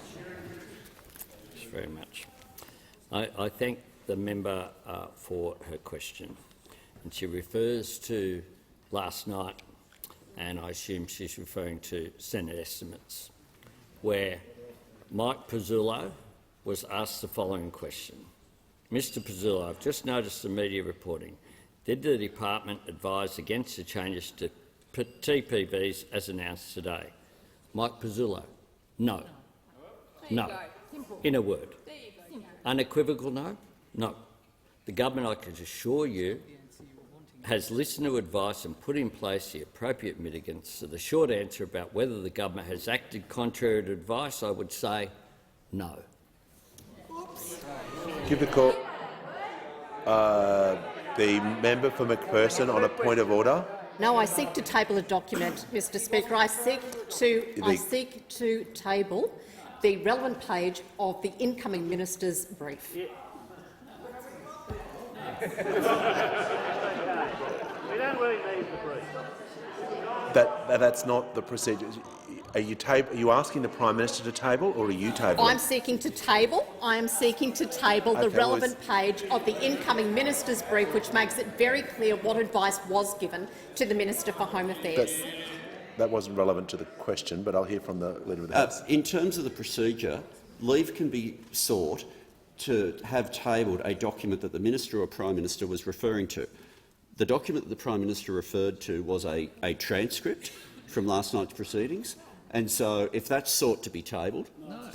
Thanks very much. I thank the member for her question. And she refers to last night, and I assume she's referring to Senate estimates, where Mike Pezzullo was asked the following question. Mr Pezzullo, I've just noticed the media reporting. Did the department advise against the changes to TPVs as announced today? Mike Pezzullo, no. No. In a word. Unequivocal no? No. The government, I can assure you, has listened to advice and put in place the appropriate mitigants. So the short answer about whether the government has acted contrary to advice, I would say no. Give a call. The member for McPherson on a point of order. No, I seek to table a document, Mr Speaker. I seek to table the relevant page of the incoming minister's brief. We don't really need the brief. That's not the procedure. Are you asking the Prime Minister to table, or are you tabling? I'm seeking to table. I am seeking to table the relevant page of the incoming minister's brief, which makes it very clear what advice was given to the Minister for Home Affairs. That wasn't relevant to the question, but I'll hear from the Leader of the House. In terms of the procedure, leave can be sought to have tabled a document that the Minister or Prime Minister was referring to. The document that the Prime Minister referred to was a transcript from last night's proceedings, and so if that's sought to be tabled, well,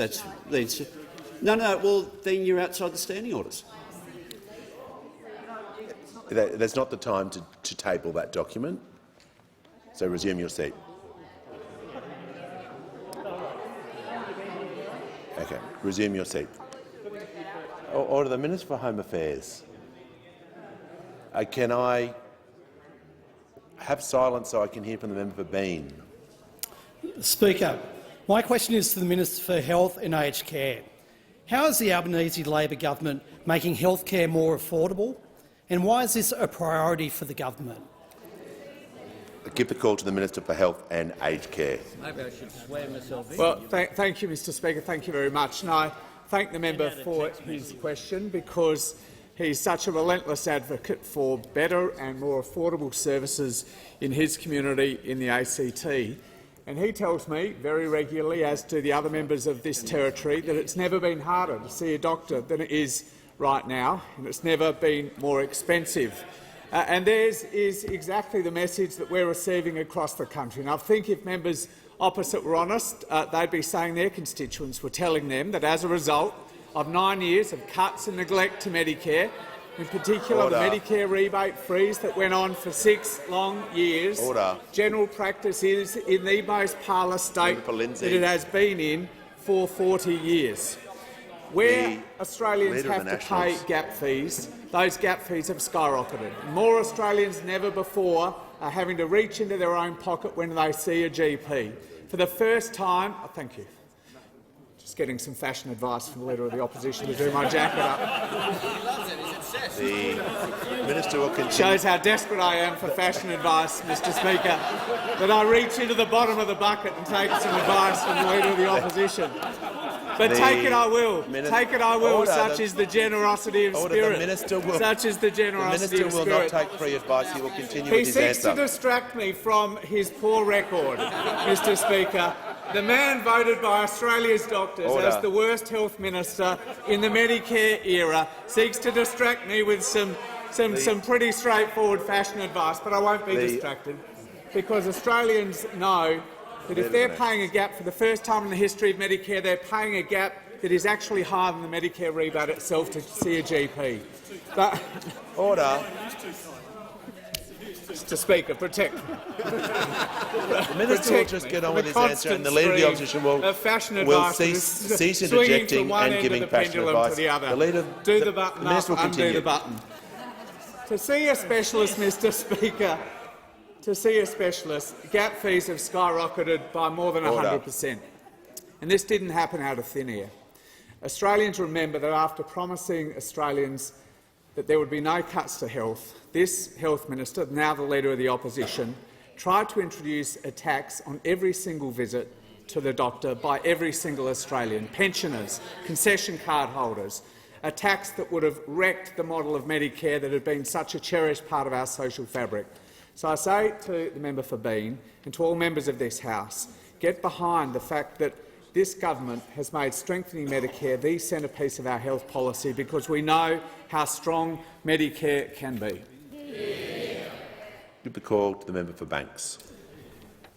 then you're outside the standing orders. There's not the time to table that document, so resume your seat. Okay, resume your seat. Order the Minister for Home Affairs. Can I have silence so I can hear from the member for Bean? Speaker, my question is to the Minister for Health and Aged Care. How is the Albanese Labor government making health care more affordable, and why is this a priority for the government? Give the call to the Minister for Health and Aged Care. Maybe I should swear myself in. Well, thank you, Mr Speaker. Thank you very much. And I thank the member for his question, because he's such a relentless advocate for better and more affordable services in his community in the ACT. And he tells me very regularly, as do the other members of this territory, that it's never been harder to see a doctor than it is right now, and it's never been more expensive. And theirs is exactly the message that we're receiving across the country. And I think if members opposite were honest, they'd be saying their constituents were telling them that as a result of 9 years of cuts and neglect to Medicare, in particular the Medicare rebate freeze that went on for 6 long years, general practice is in the most parlous state that it has been in for 40 years. Where Australians have to pay gap fees, those gap fees have skyrocketed. More Australians than ever before are having to reach into their own pocket when they see a GP. For the first time— thank you. Just getting some fashion advice from the Leader of the Opposition to do my jacket up. The Minister will continue. Shows how desperate I am for fashion advice, Mr Speaker, that I reach into the bottom of the bucket and take some advice from the Leader of the Opposition. But take it I will. Take it I will. Such is the generosity of spirit. Such is the generosity of spirit. The Minister will not take free advice. He will continue with his answer. He seeks to distract me from his poor record, Mr Speaker. The man voted by Australia's doctors as the worst health minister in the Medicare era seeks to distract me with some pretty straightforward fashion advice, but I won't be distracted, because Australians know that if they're paying a gap for the first time in the history of Medicare, they're paying a gap that is actually higher than the Medicare rebate itself to see a GP. But Mr. Speaker, protect me. The minister will just get on with his answer, and the Leader of the Opposition will cease interjecting and giving passionate advice. The Leader, do the button the minister up, will undo continue. the button. To see a specialist, Mr. Speaker, to see a specialist, gap fees have skyrocketed by more than 100%. And this didn't happen out of thin air. Australians remember that after promising Australians that there would be no cuts to health, this health minister, now the Leader of the Opposition, tried to introduce a tax on every single visit to the doctor by every single Australian, pensioners, concession card holders, a tax that would have wrecked the model of Medicare that had been such a cherished part of our social fabric. So I say to the member for Bean and to all members of this House, get behind the fact that this government has made strengthening Medicare the centrepiece of our health policy, because we know how strong Medicare can be. Give the call to the member for Banks.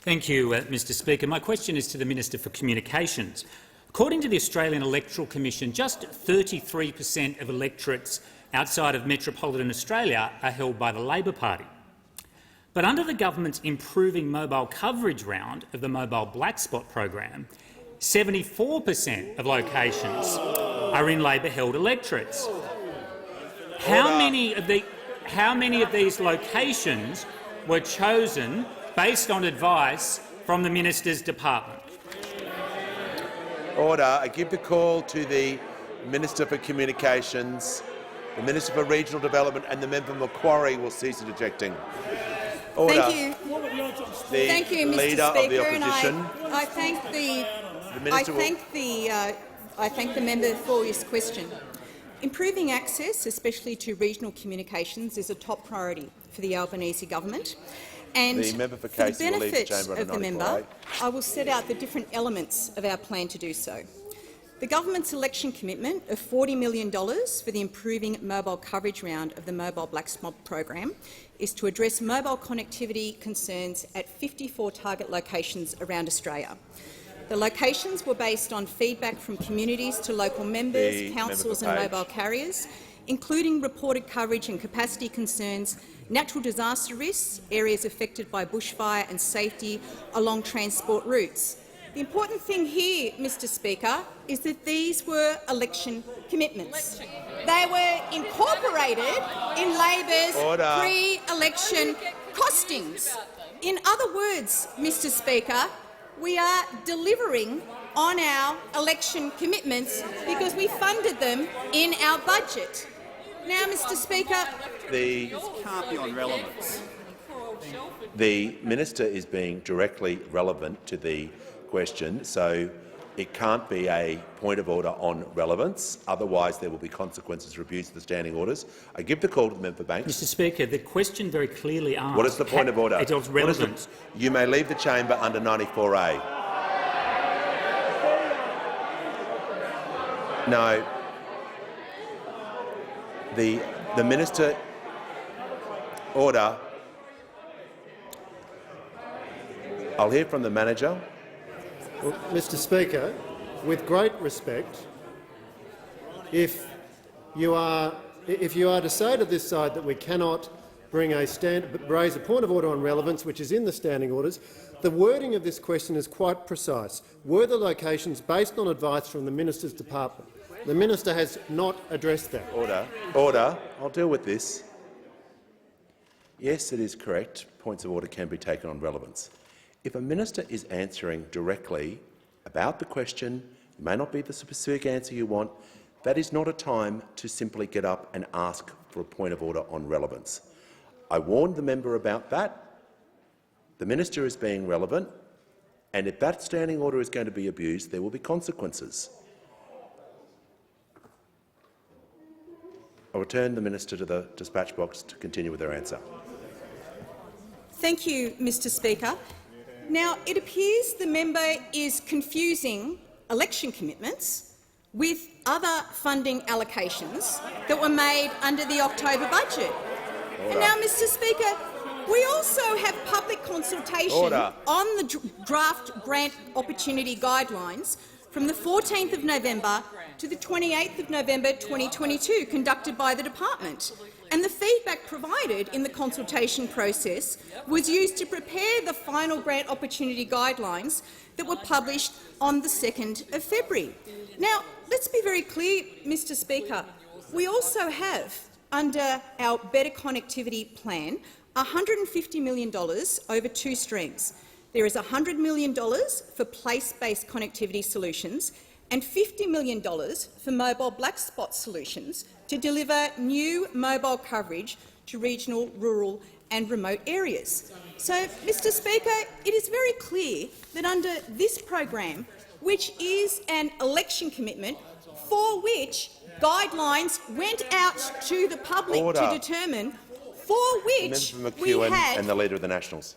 Thank you, Mr. Speaker. My question is to the Minister for Communications. According to the Australian Electoral Commission, just 33% of electorates outside of metropolitan Australia are held by the Labor Party. But under the government's improving mobile coverage round of the Mobile Black Spot program, 74% of locations are in Labor-held electorates. How many of these locations were chosen based on advice from the minister's department? Order. I give the call to the Minister for Communications, the Minister for Regional Development, and the member for Macquarie will cease interjecting. Order. Thank you. Thank you, Mr. Leader Speaker, of the Opposition. and I thank the member for his question. Improving access, especially to regional communications, is a top priority for the Albanese government. And the member for the Casey will leave the benefit chamber of the member, I will set out the different elements of our plan to do so. The government's election commitment of $40 million for the Improving Mobile Coverage round of the Mobile Black Spot program is to address mobile connectivity concerns at 54 target locations around Australia. The locations were based on feedback from communities to local members, councils and mobile carriers, including reported coverage and capacity concerns, natural disaster risks, areas affected by bushfire and safety along transport routes. The important thing here, Mr. Speaker, is that these were election commitments. They were incorporated in Labor's pre-election costings. In other words, Mr. Speaker, we are delivering on our election commitments because we funded them in our budget. Now, Mr. Speaker, this can't be on relevance. The minister is being directly relevant to the question, so it can't be a point of order on relevance. Otherwise, there will be consequences for abuse of the standing orders. I give the call to the member for Banks. Mr. Speaker, the question very clearly asked. What is the point of order? It was relevant. You may leave the chamber under 94A. No. The minister. Order. I'll hear from the manager. Well, Mr. Speaker, with great respect, if you are to say to this side that we cannot raise a point of order on relevance, which is in the standing orders, the wording of this question is quite precise. Were the locations based on advice from the minister's department? The minister has not addressed that. Order. Order. I'll deal with this. Yes, it is correct. Points of order can be taken on relevance. If a minister is answering directly about the question, it may not be the specific answer you want, that is not a time to simply get up and ask for a point of order on relevance. I warned the member about that. The minister is being relevant, and if that standing order is going to be abused, there will be consequences. I return the minister to the dispatch box to continue with her answer. thank you, Mr. Speaker. Now, it appears the member is confusing election commitments with other funding allocations that were made under the October budget. And now, Mr. Speaker, we also have public consultation on the draft grant opportunity guidelines from the 14th of November to the 28th of November 2022, conducted by the department. And the feedback provided in the consultation process was used to prepare the final grant opportunity guidelines that were published on the 2nd of February. Now, let's be very clear, Mr Speaker. We also have, under our Better Connectivity Plan, $150 million over 2 streams. There is $100 million for place-based connectivity solutions and $50 million for mobile black spot solutions to deliver new mobile coverage to regional, rural and remote areas. So, Mr Speaker, it is very clear that under this program, which is an election commitment for which guidelines went out to the public to determine, for which we had and the Leader of the Nationals.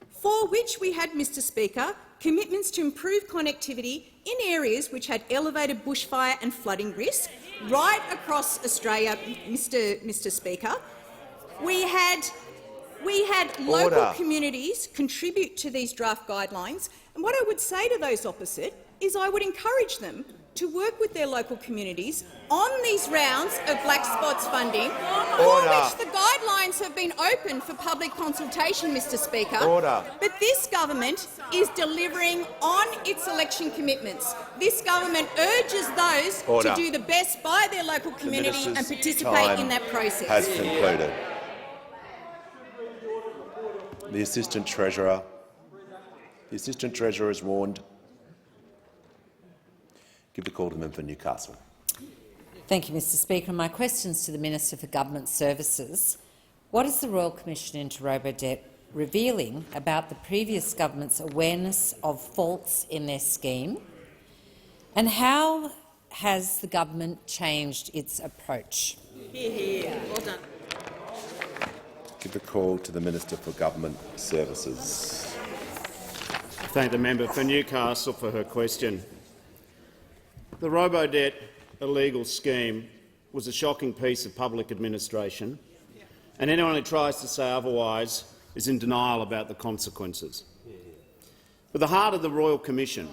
For which we had, Mr Speaker, commitments to improve connectivity in areas which had elevated bushfire and flooding risk right across Australia, Mr Speaker. We had local communities contribute to these draft guidelines, and what I would say to those opposite is I would encourage them to work with their local communities on these rounds of black spots funding, for which the guidelines have been open for public consultation, Mr Speaker. But this government is delivering on its election commitments. This government urges those to do the best by their local community and participate in that process. Has concluded. The Assistant Treasurer is warned. Give the call to the member for Newcastle. Thank you, Mr Speaker. My question is to the Minister for Government Services. What is the Royal Commission into Robodebt revealing about the previous government's awareness of faults in their scheme, and how has the government changed its approach? Well done. Give the call to the Minister for Government Services. I thank the member for Newcastle for her question. The Robodebt illegal scheme was a shocking piece of public administration, and anyone who tries to say otherwise is in denial about the consequences. At the heart of the Royal Commission,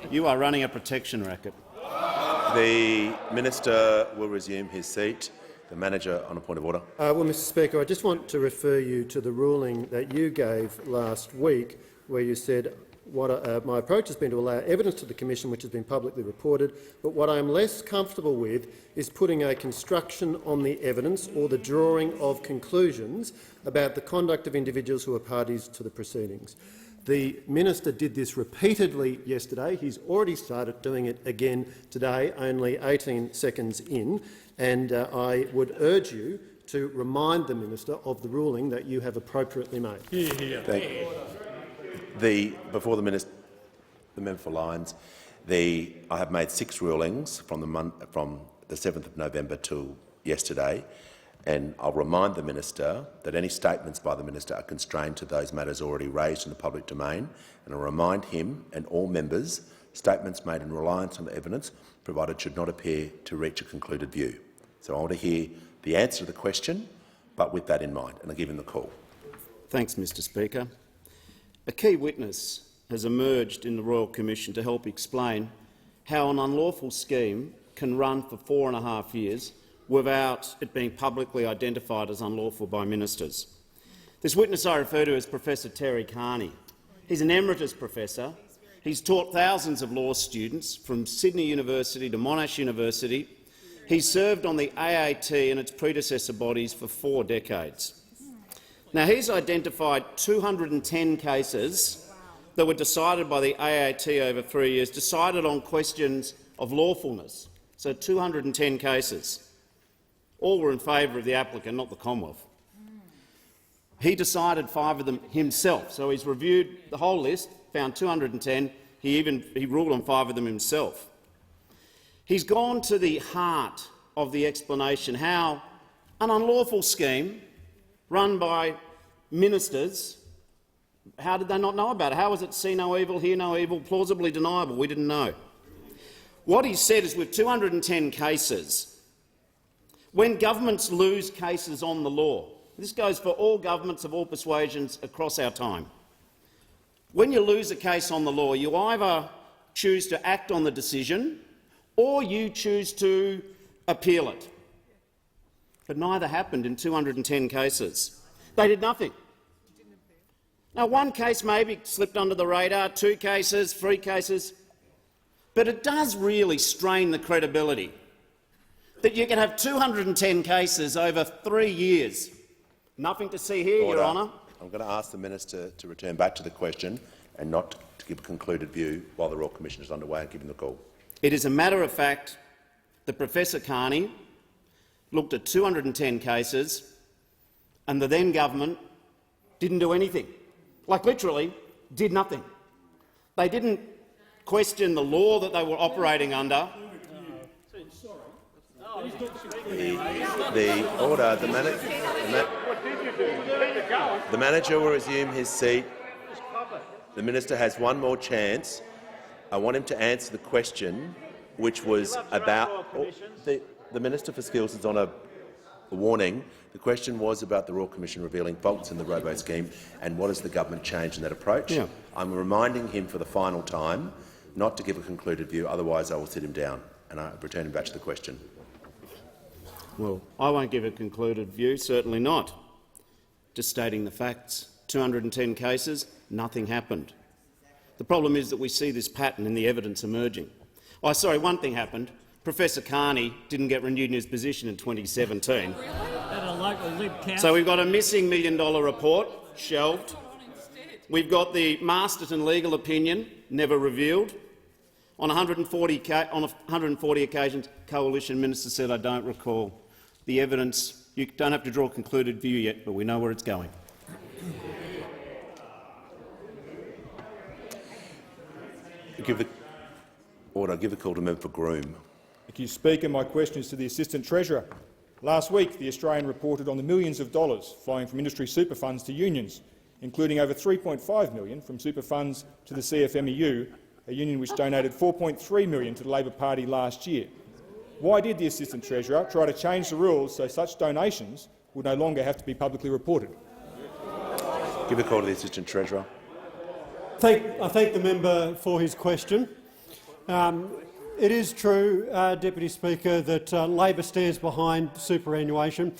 you are running a protection racket. The Minister will resume his seat. The Manager on a point of order. Well, Mr Speaker, I just want to refer you to the ruling that you gave last week, where you said my approach has been to allow evidence to the Commission which has been publicly reported, but what I am less comfortable with is putting a construction on the evidence or the drawing of conclusions about the conduct of individuals who are parties to the proceedings. The Minister did this repeatedly yesterday. He's already started doing it again today, only 18 seconds in, and I would urge you to remind the Minister of the ruling that you have appropriately made. Thank you. Before the member for Lyons, I have made 6 rulings from the 7th of November to yesterday, and I'll remind the Minister that any statements by the Minister are constrained to those matters already raised in the public domain, and I'll remind him and all members statements made in reliance on the evidence provided should not appear to reach a concluded view. So I want to hear the answer to the question, but with that in mind, and I'll give him the call. Thanks, Mr Speaker. A key witness has emerged in the Royal Commission to help explain how an unlawful scheme can run for 4.5 years without it being publicly identified as unlawful by ministers. This witness I refer to is Professor Terry Carney. He's an emeritus professor. He's taught thousands of law students from Sydney University to Monash University. He's served on the AAT and its predecessor bodies for 4 decades. Now, he's identified 210 cases that were decided by the AAT over 3 years, decided on questions of lawfulness. So 210 cases. All were in favour of the applicant, not the Commonwealth. He decided 5 of them himself. So he's reviewed the whole list, found 210. He ruled on 5 of them himself. He's gone to the heart of the explanation how an unlawful scheme run by ministers, how did they not know about it? How was it see no evil, hear no evil, plausibly deniable? We didn't know. What he said is with 210 cases, when governments lose cases on the law, this goes for all governments of all persuasions across our time, when you lose a case on the law, you either choose to act on the decision or you choose to appeal it. but neither happened in 210 cases. They did nothing. Now, one case maybe slipped under the radar, 2 cases, 3 cases, but it does really strain the credibility that you can have 210 cases over 3 years. Nothing to see here, Your Honour. I'm going to ask the minister to return back to the question and not to give a concluded view while the Royal Commission is underway and give him the call. It is a matter of fact that Professor Carney looked at 210 cases and the then government didn't do anything. Like, literally, did nothing. They didn't question the law that they were operating under. The manager will resume his seat. The minister has one more chance. I want him to answer the question, which was about the Minister for Skills is on a warning. The question was about the Royal Commission revealing faults in the robo scheme and what has the government changed in that approach. Yeah. I'm reminding him for the final time not to give a concluded view, otherwise I will sit him down and I return him back to the question. Well, I won't give a concluded view, certainly not. Just stating the facts. 210 cases, nothing happened. The problem is that we see this pattern in the evidence emerging. Oh, sorry, one thing happened. Professor Carney didn't get renewed in his position in 2017. So we've got a missing $1 million report, shelved. We've got the Masterton legal opinion, never revealed. On 140 occasions, coalition ministers said, I don't recall. The evidence, you don't have to draw a concluded view yet, but we know where it's going. Give the call to member for Groom. Thank you, Speaker. My question is to the Assistant Treasurer. Last week, The Australian reported on the millions of dollars flowing from industry super funds to unions, including over $3.5 million from super funds to the CFMEU, a union which donated $4.3 million to the Labor Party last year. Why did the Assistant Treasurer try to change the rules so such donations would no longer have to be publicly reported? Give a call to the Assistant Treasurer. I thank the member for his question. It is true, Deputy Speaker, that Labor stands behind superannuation.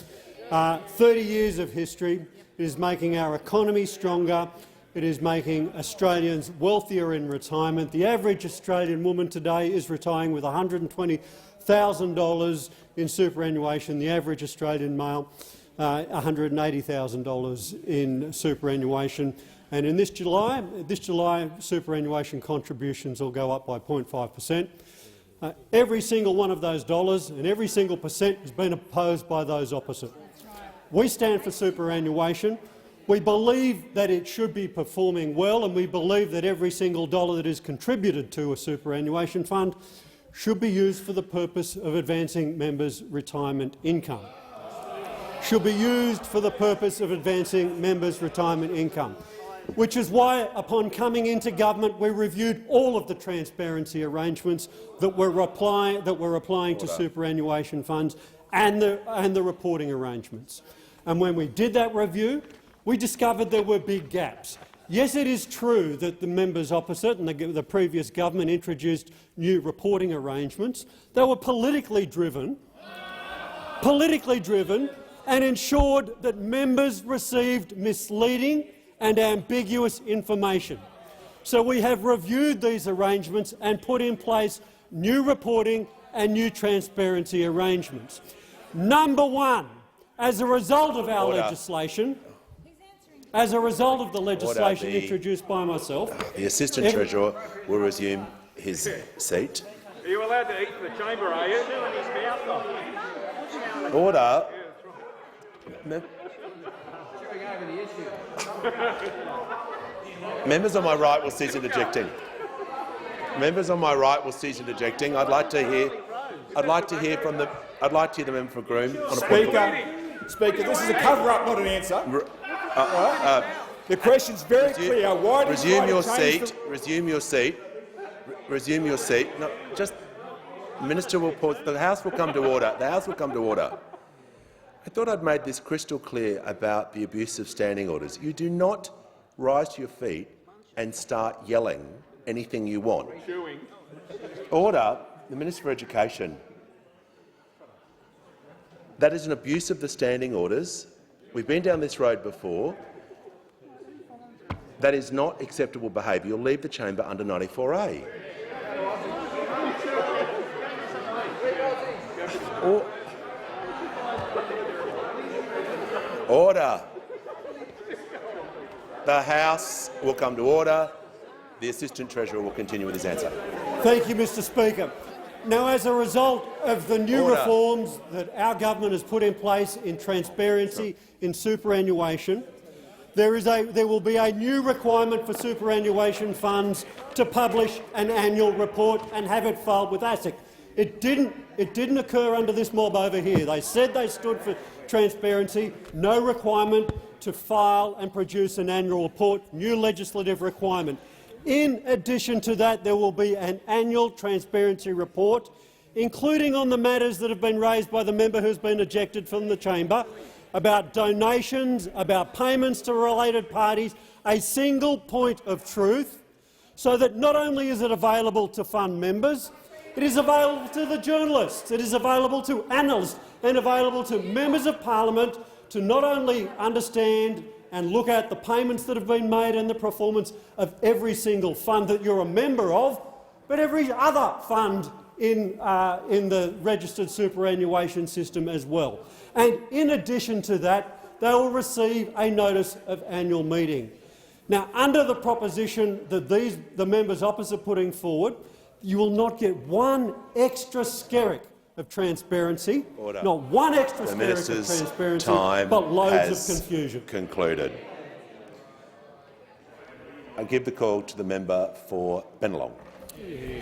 30 years of history. It is making our economy stronger. It is making Australians wealthier in retirement. The average Australian woman today is retiring with $120,000 in superannuation. The average Australian male, $180,000 in superannuation. And in this July, superannuation contributions will go up by 0.5%. Every single one of those dollars and every single percent has been opposed by those opposite. We stand for superannuation. We believe that it should be performing well, and we believe that every single dollar that is contributed to a superannuation fund should be used for the purpose of advancing members' retirement income. Should be used for the purpose of advancing members' retirement income. Which is why, upon coming into government, we reviewed all of the transparency arrangements that we're applying to superannuation funds and the reporting arrangements. And when we did that review, we discovered there were big gaps. Yes, it is true that the members opposite and the previous government introduced new reporting arrangements. They were politically driven and ensured that members received misleading and ambiguous information. So we have reviewed these arrangements and put in place new reporting and new transparency arrangements. Number one, as a result of our legislation, as a result of the legislation introduced by myself, the Assistant Treasurer will resume his seat. Are you allowed to eat in the chamber, are you? Order. Members on my right will cease interjecting. Members on my right will cease interjecting. I'd like to hear the member for Groom on a point. Speaker, this is a cover-up, not an answer. The question's very clear. Why did resume your seat? Resume your seat. Resume your seat. No, just the minister will pause. The House will come to order. The House will come to order. I thought I'd made this crystal clear about the abuse of standing orders. You do not rise to your feet and start yelling anything you want. Order. The Minister for Education. That is an abuse of the standing orders. We've been down this road before. That is not acceptable behaviour. You'll leave the chamber under 94A. Order. The House will come to order. The Assistant Treasurer will continue with his answer. Thank you, Mr Speaker. Now, as a result of the new reforms that our government has put in place in transparency in superannuation, there will be a new requirement for superannuation funds to publish an annual report and have it filed with ASIC. It didn't occur under this mob over here. They said they stood for transparency. No requirement to file and produce an annual report. New legislative requirement. In addition to that, there will be an annual transparency report, including on the matters that have been raised by the member who has been ejected from the chamber, about donations, about payments to related parties, a single point of truth, so that not only is it available to fund members, it is available to the journalists, it is available to analysts and available to members of parliament to not only understand and look at the payments that have been made and the performance of every single fund that you're a member of, but every other fund in the registered superannuation system as well. And in addition to that, they will receive a notice of annual meeting. Now, under the proposition that the members opposite putting forward, you will not get one extra skerrick of transparency, not one extra skerrick of transparency, but loads of confusion. Concluded. I give the call to the member for Bennelong.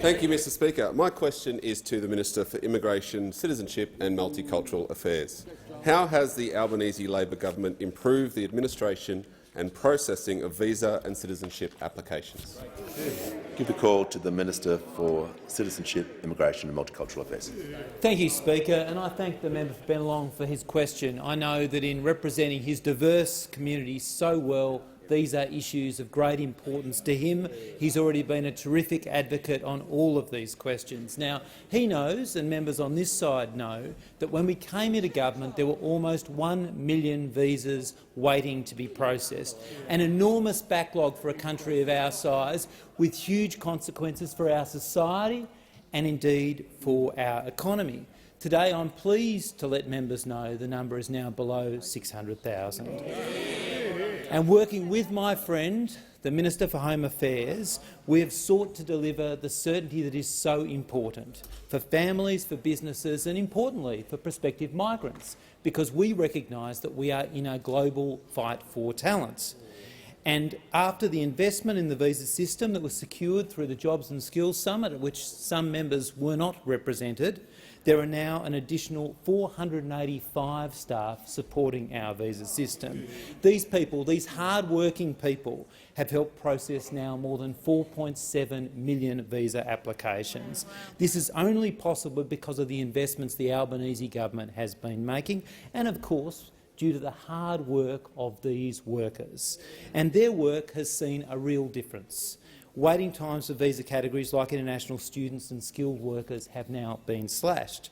Thank you, Mr Speaker. My question is to the Minister for Immigration, Citizenship and Multicultural Affairs. How has the Albanese Labor government improved the administration and processing of visa and citizenship applications? Give the call to the Minister for Citizenship, Immigration and Multicultural Affairs. Thank you, Speaker, and I thank the member for Bennelong for his question. I know that in representing his diverse community so well, these are issues of great importance to him. He's already been a terrific advocate on all of these questions. Now, he knows, and members on this side know, that when we came into government there were almost 1 million visas waiting to be processed, an enormous backlog for a country of our size, with huge consequences for our society and indeed for our economy. Today I'm pleased to let members know the number is now below 600,000. And working with my friend, the Minister for Home Affairs, we have sought to deliver the certainty that is so important for families, for businesses and, importantly, for prospective migrants, because we recognise that we are in a global fight for talents. And after the investment in the visa system that was secured through the Jobs and Skills Summit, at which some members were not represented, there are now an additional 485 staff supporting our visa system. These people, these hard-working people, have helped process now more than 4.7 million visa applications. This is only possible because of the investments the Albanese government has been making and, of course, due to the hard work of these workers. And their work has seen a real difference. Waiting times for visa categories like international students and skilled workers have now been slashed.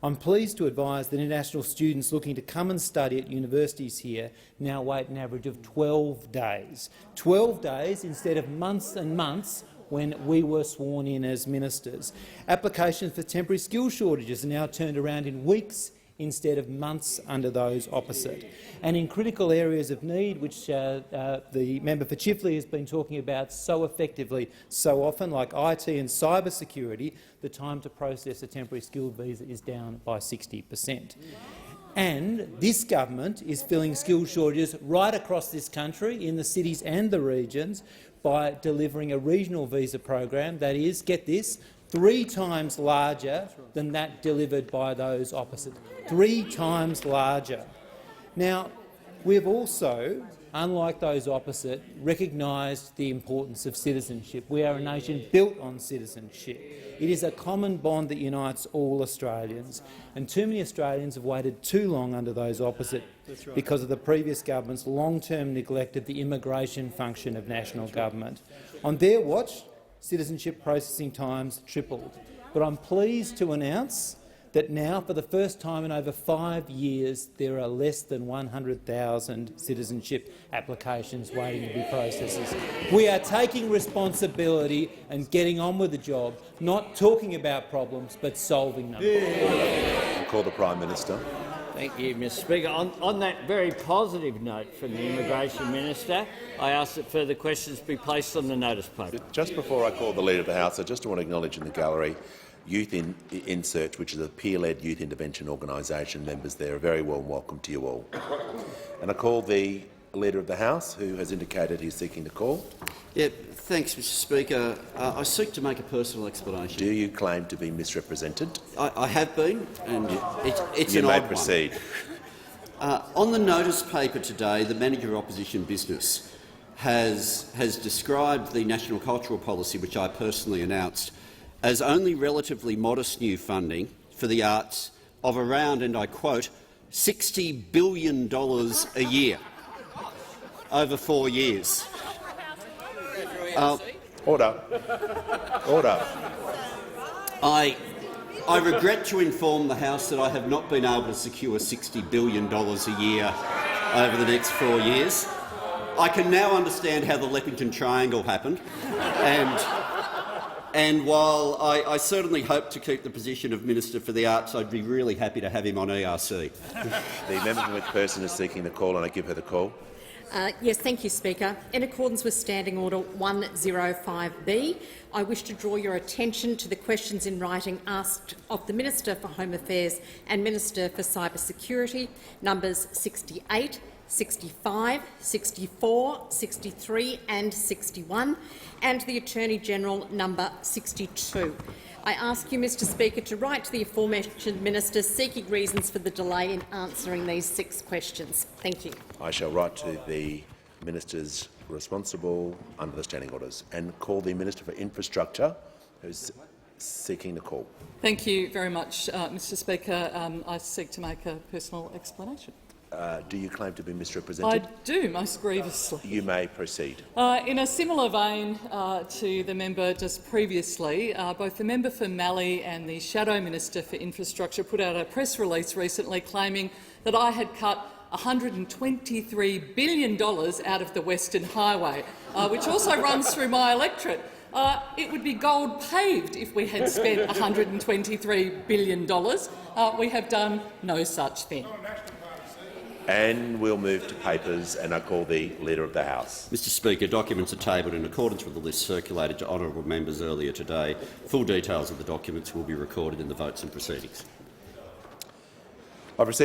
I'm pleased to advise that international students looking to come and study at universities here now wait an average of 12 days. 12 days instead of months and months when we were sworn in as ministers. Applications for temporary skill shortages are now turned around in weeks instead of months under those opposite. And in critical areas of need, which the member for Chifley has been talking about so effectively so often, like IT and cyber security, the time to process a temporary skilled visa is down by 60%. And this government is filling skill shortages right across this country, in the cities and the regions, by delivering a regional visa program that is, get this, 3 times larger than that delivered by those opposite. 3 times larger. Now, we've also, unlike those opposite, recognised the importance of citizenship. We are a nation built on citizenship. It is a common bond that unites all Australians, and too many Australians have waited too long under those opposite because of the previous government's long-term neglect of the immigration function of national government. On their watch, citizenship processing times tripled. But I'm pleased to announce that now, for the first time in over 5 years, there are less than 100,000 citizenship applications waiting to be processed. We are taking responsibility and getting on with the job, not talking about problems but solving them. I'll call the Prime Minister. Thank you, Mr Speaker. On that very positive note from the Immigration Minister, I ask that further questions be placed on the notice paper. Just before I call the Leader of the House, I just want to acknowledge in the gallery Youth in Search, which is a peer-led youth intervention organisation. Members there are very warm welcome to you all. And I call the Leader of the House, who has indicated he's seeking the call. Yeah, thanks, Mr Speaker. I seek to make a personal explanation. Do you claim to be misrepresented? I have been, and it's you an may odd proceed. One. On the notice paper today, the Manager of Opposition Business has described the National Cultural Policy, which I personally announced, as only relatively modest new funding for the arts of around, and I quote, $60 billion a year over 4 years. Order. Order. I regret to inform the House that I have not been able to secure $60 billion a year over the next 4 years. I can now understand how the Leppington Triangle happened, and while I certainly hope to keep the position of Minister for the Arts, I'd be really happy to have him on ERC. The member from McPherson is seeking the call, and I give her the call. Yes, thank you, Speaker. In accordance with Standing Order 105B, I wish to draw your attention to the questions in writing asked of the Minister for Home Affairs and Minister for Cyber Security, numbers 68, 65, 64, 63 and 61, and the Attorney-General number 62. I ask you, Mr Speaker, to write to the aforementioned minister seeking reasons for the delay in answering these 6 questions. Thank you. I shall write to the ministers responsible under the standing orders and call the Minister for Infrastructure, who's seeking the call. Thank you very much, Mr Speaker. I seek to make a personal explanation. Do you claim to be misrepresented? I do, most grievously. You may proceed. In a similar vein to the member just previously, both the member for Mallee and the Shadow Minister for Infrastructure put out a press release recently claiming that I had cut $123 billion out of the Western Highway, which also runs through my electorate. It would be gold paved if we had spent $123 billion. We have done no such thing. And we'll move to papers, and I call the Leader of the House. Mr Speaker, documents are tabled in accordance with the list circulated to honourable members earlier today. Full details of the documents will be recorded in the votes and proceedings. I've received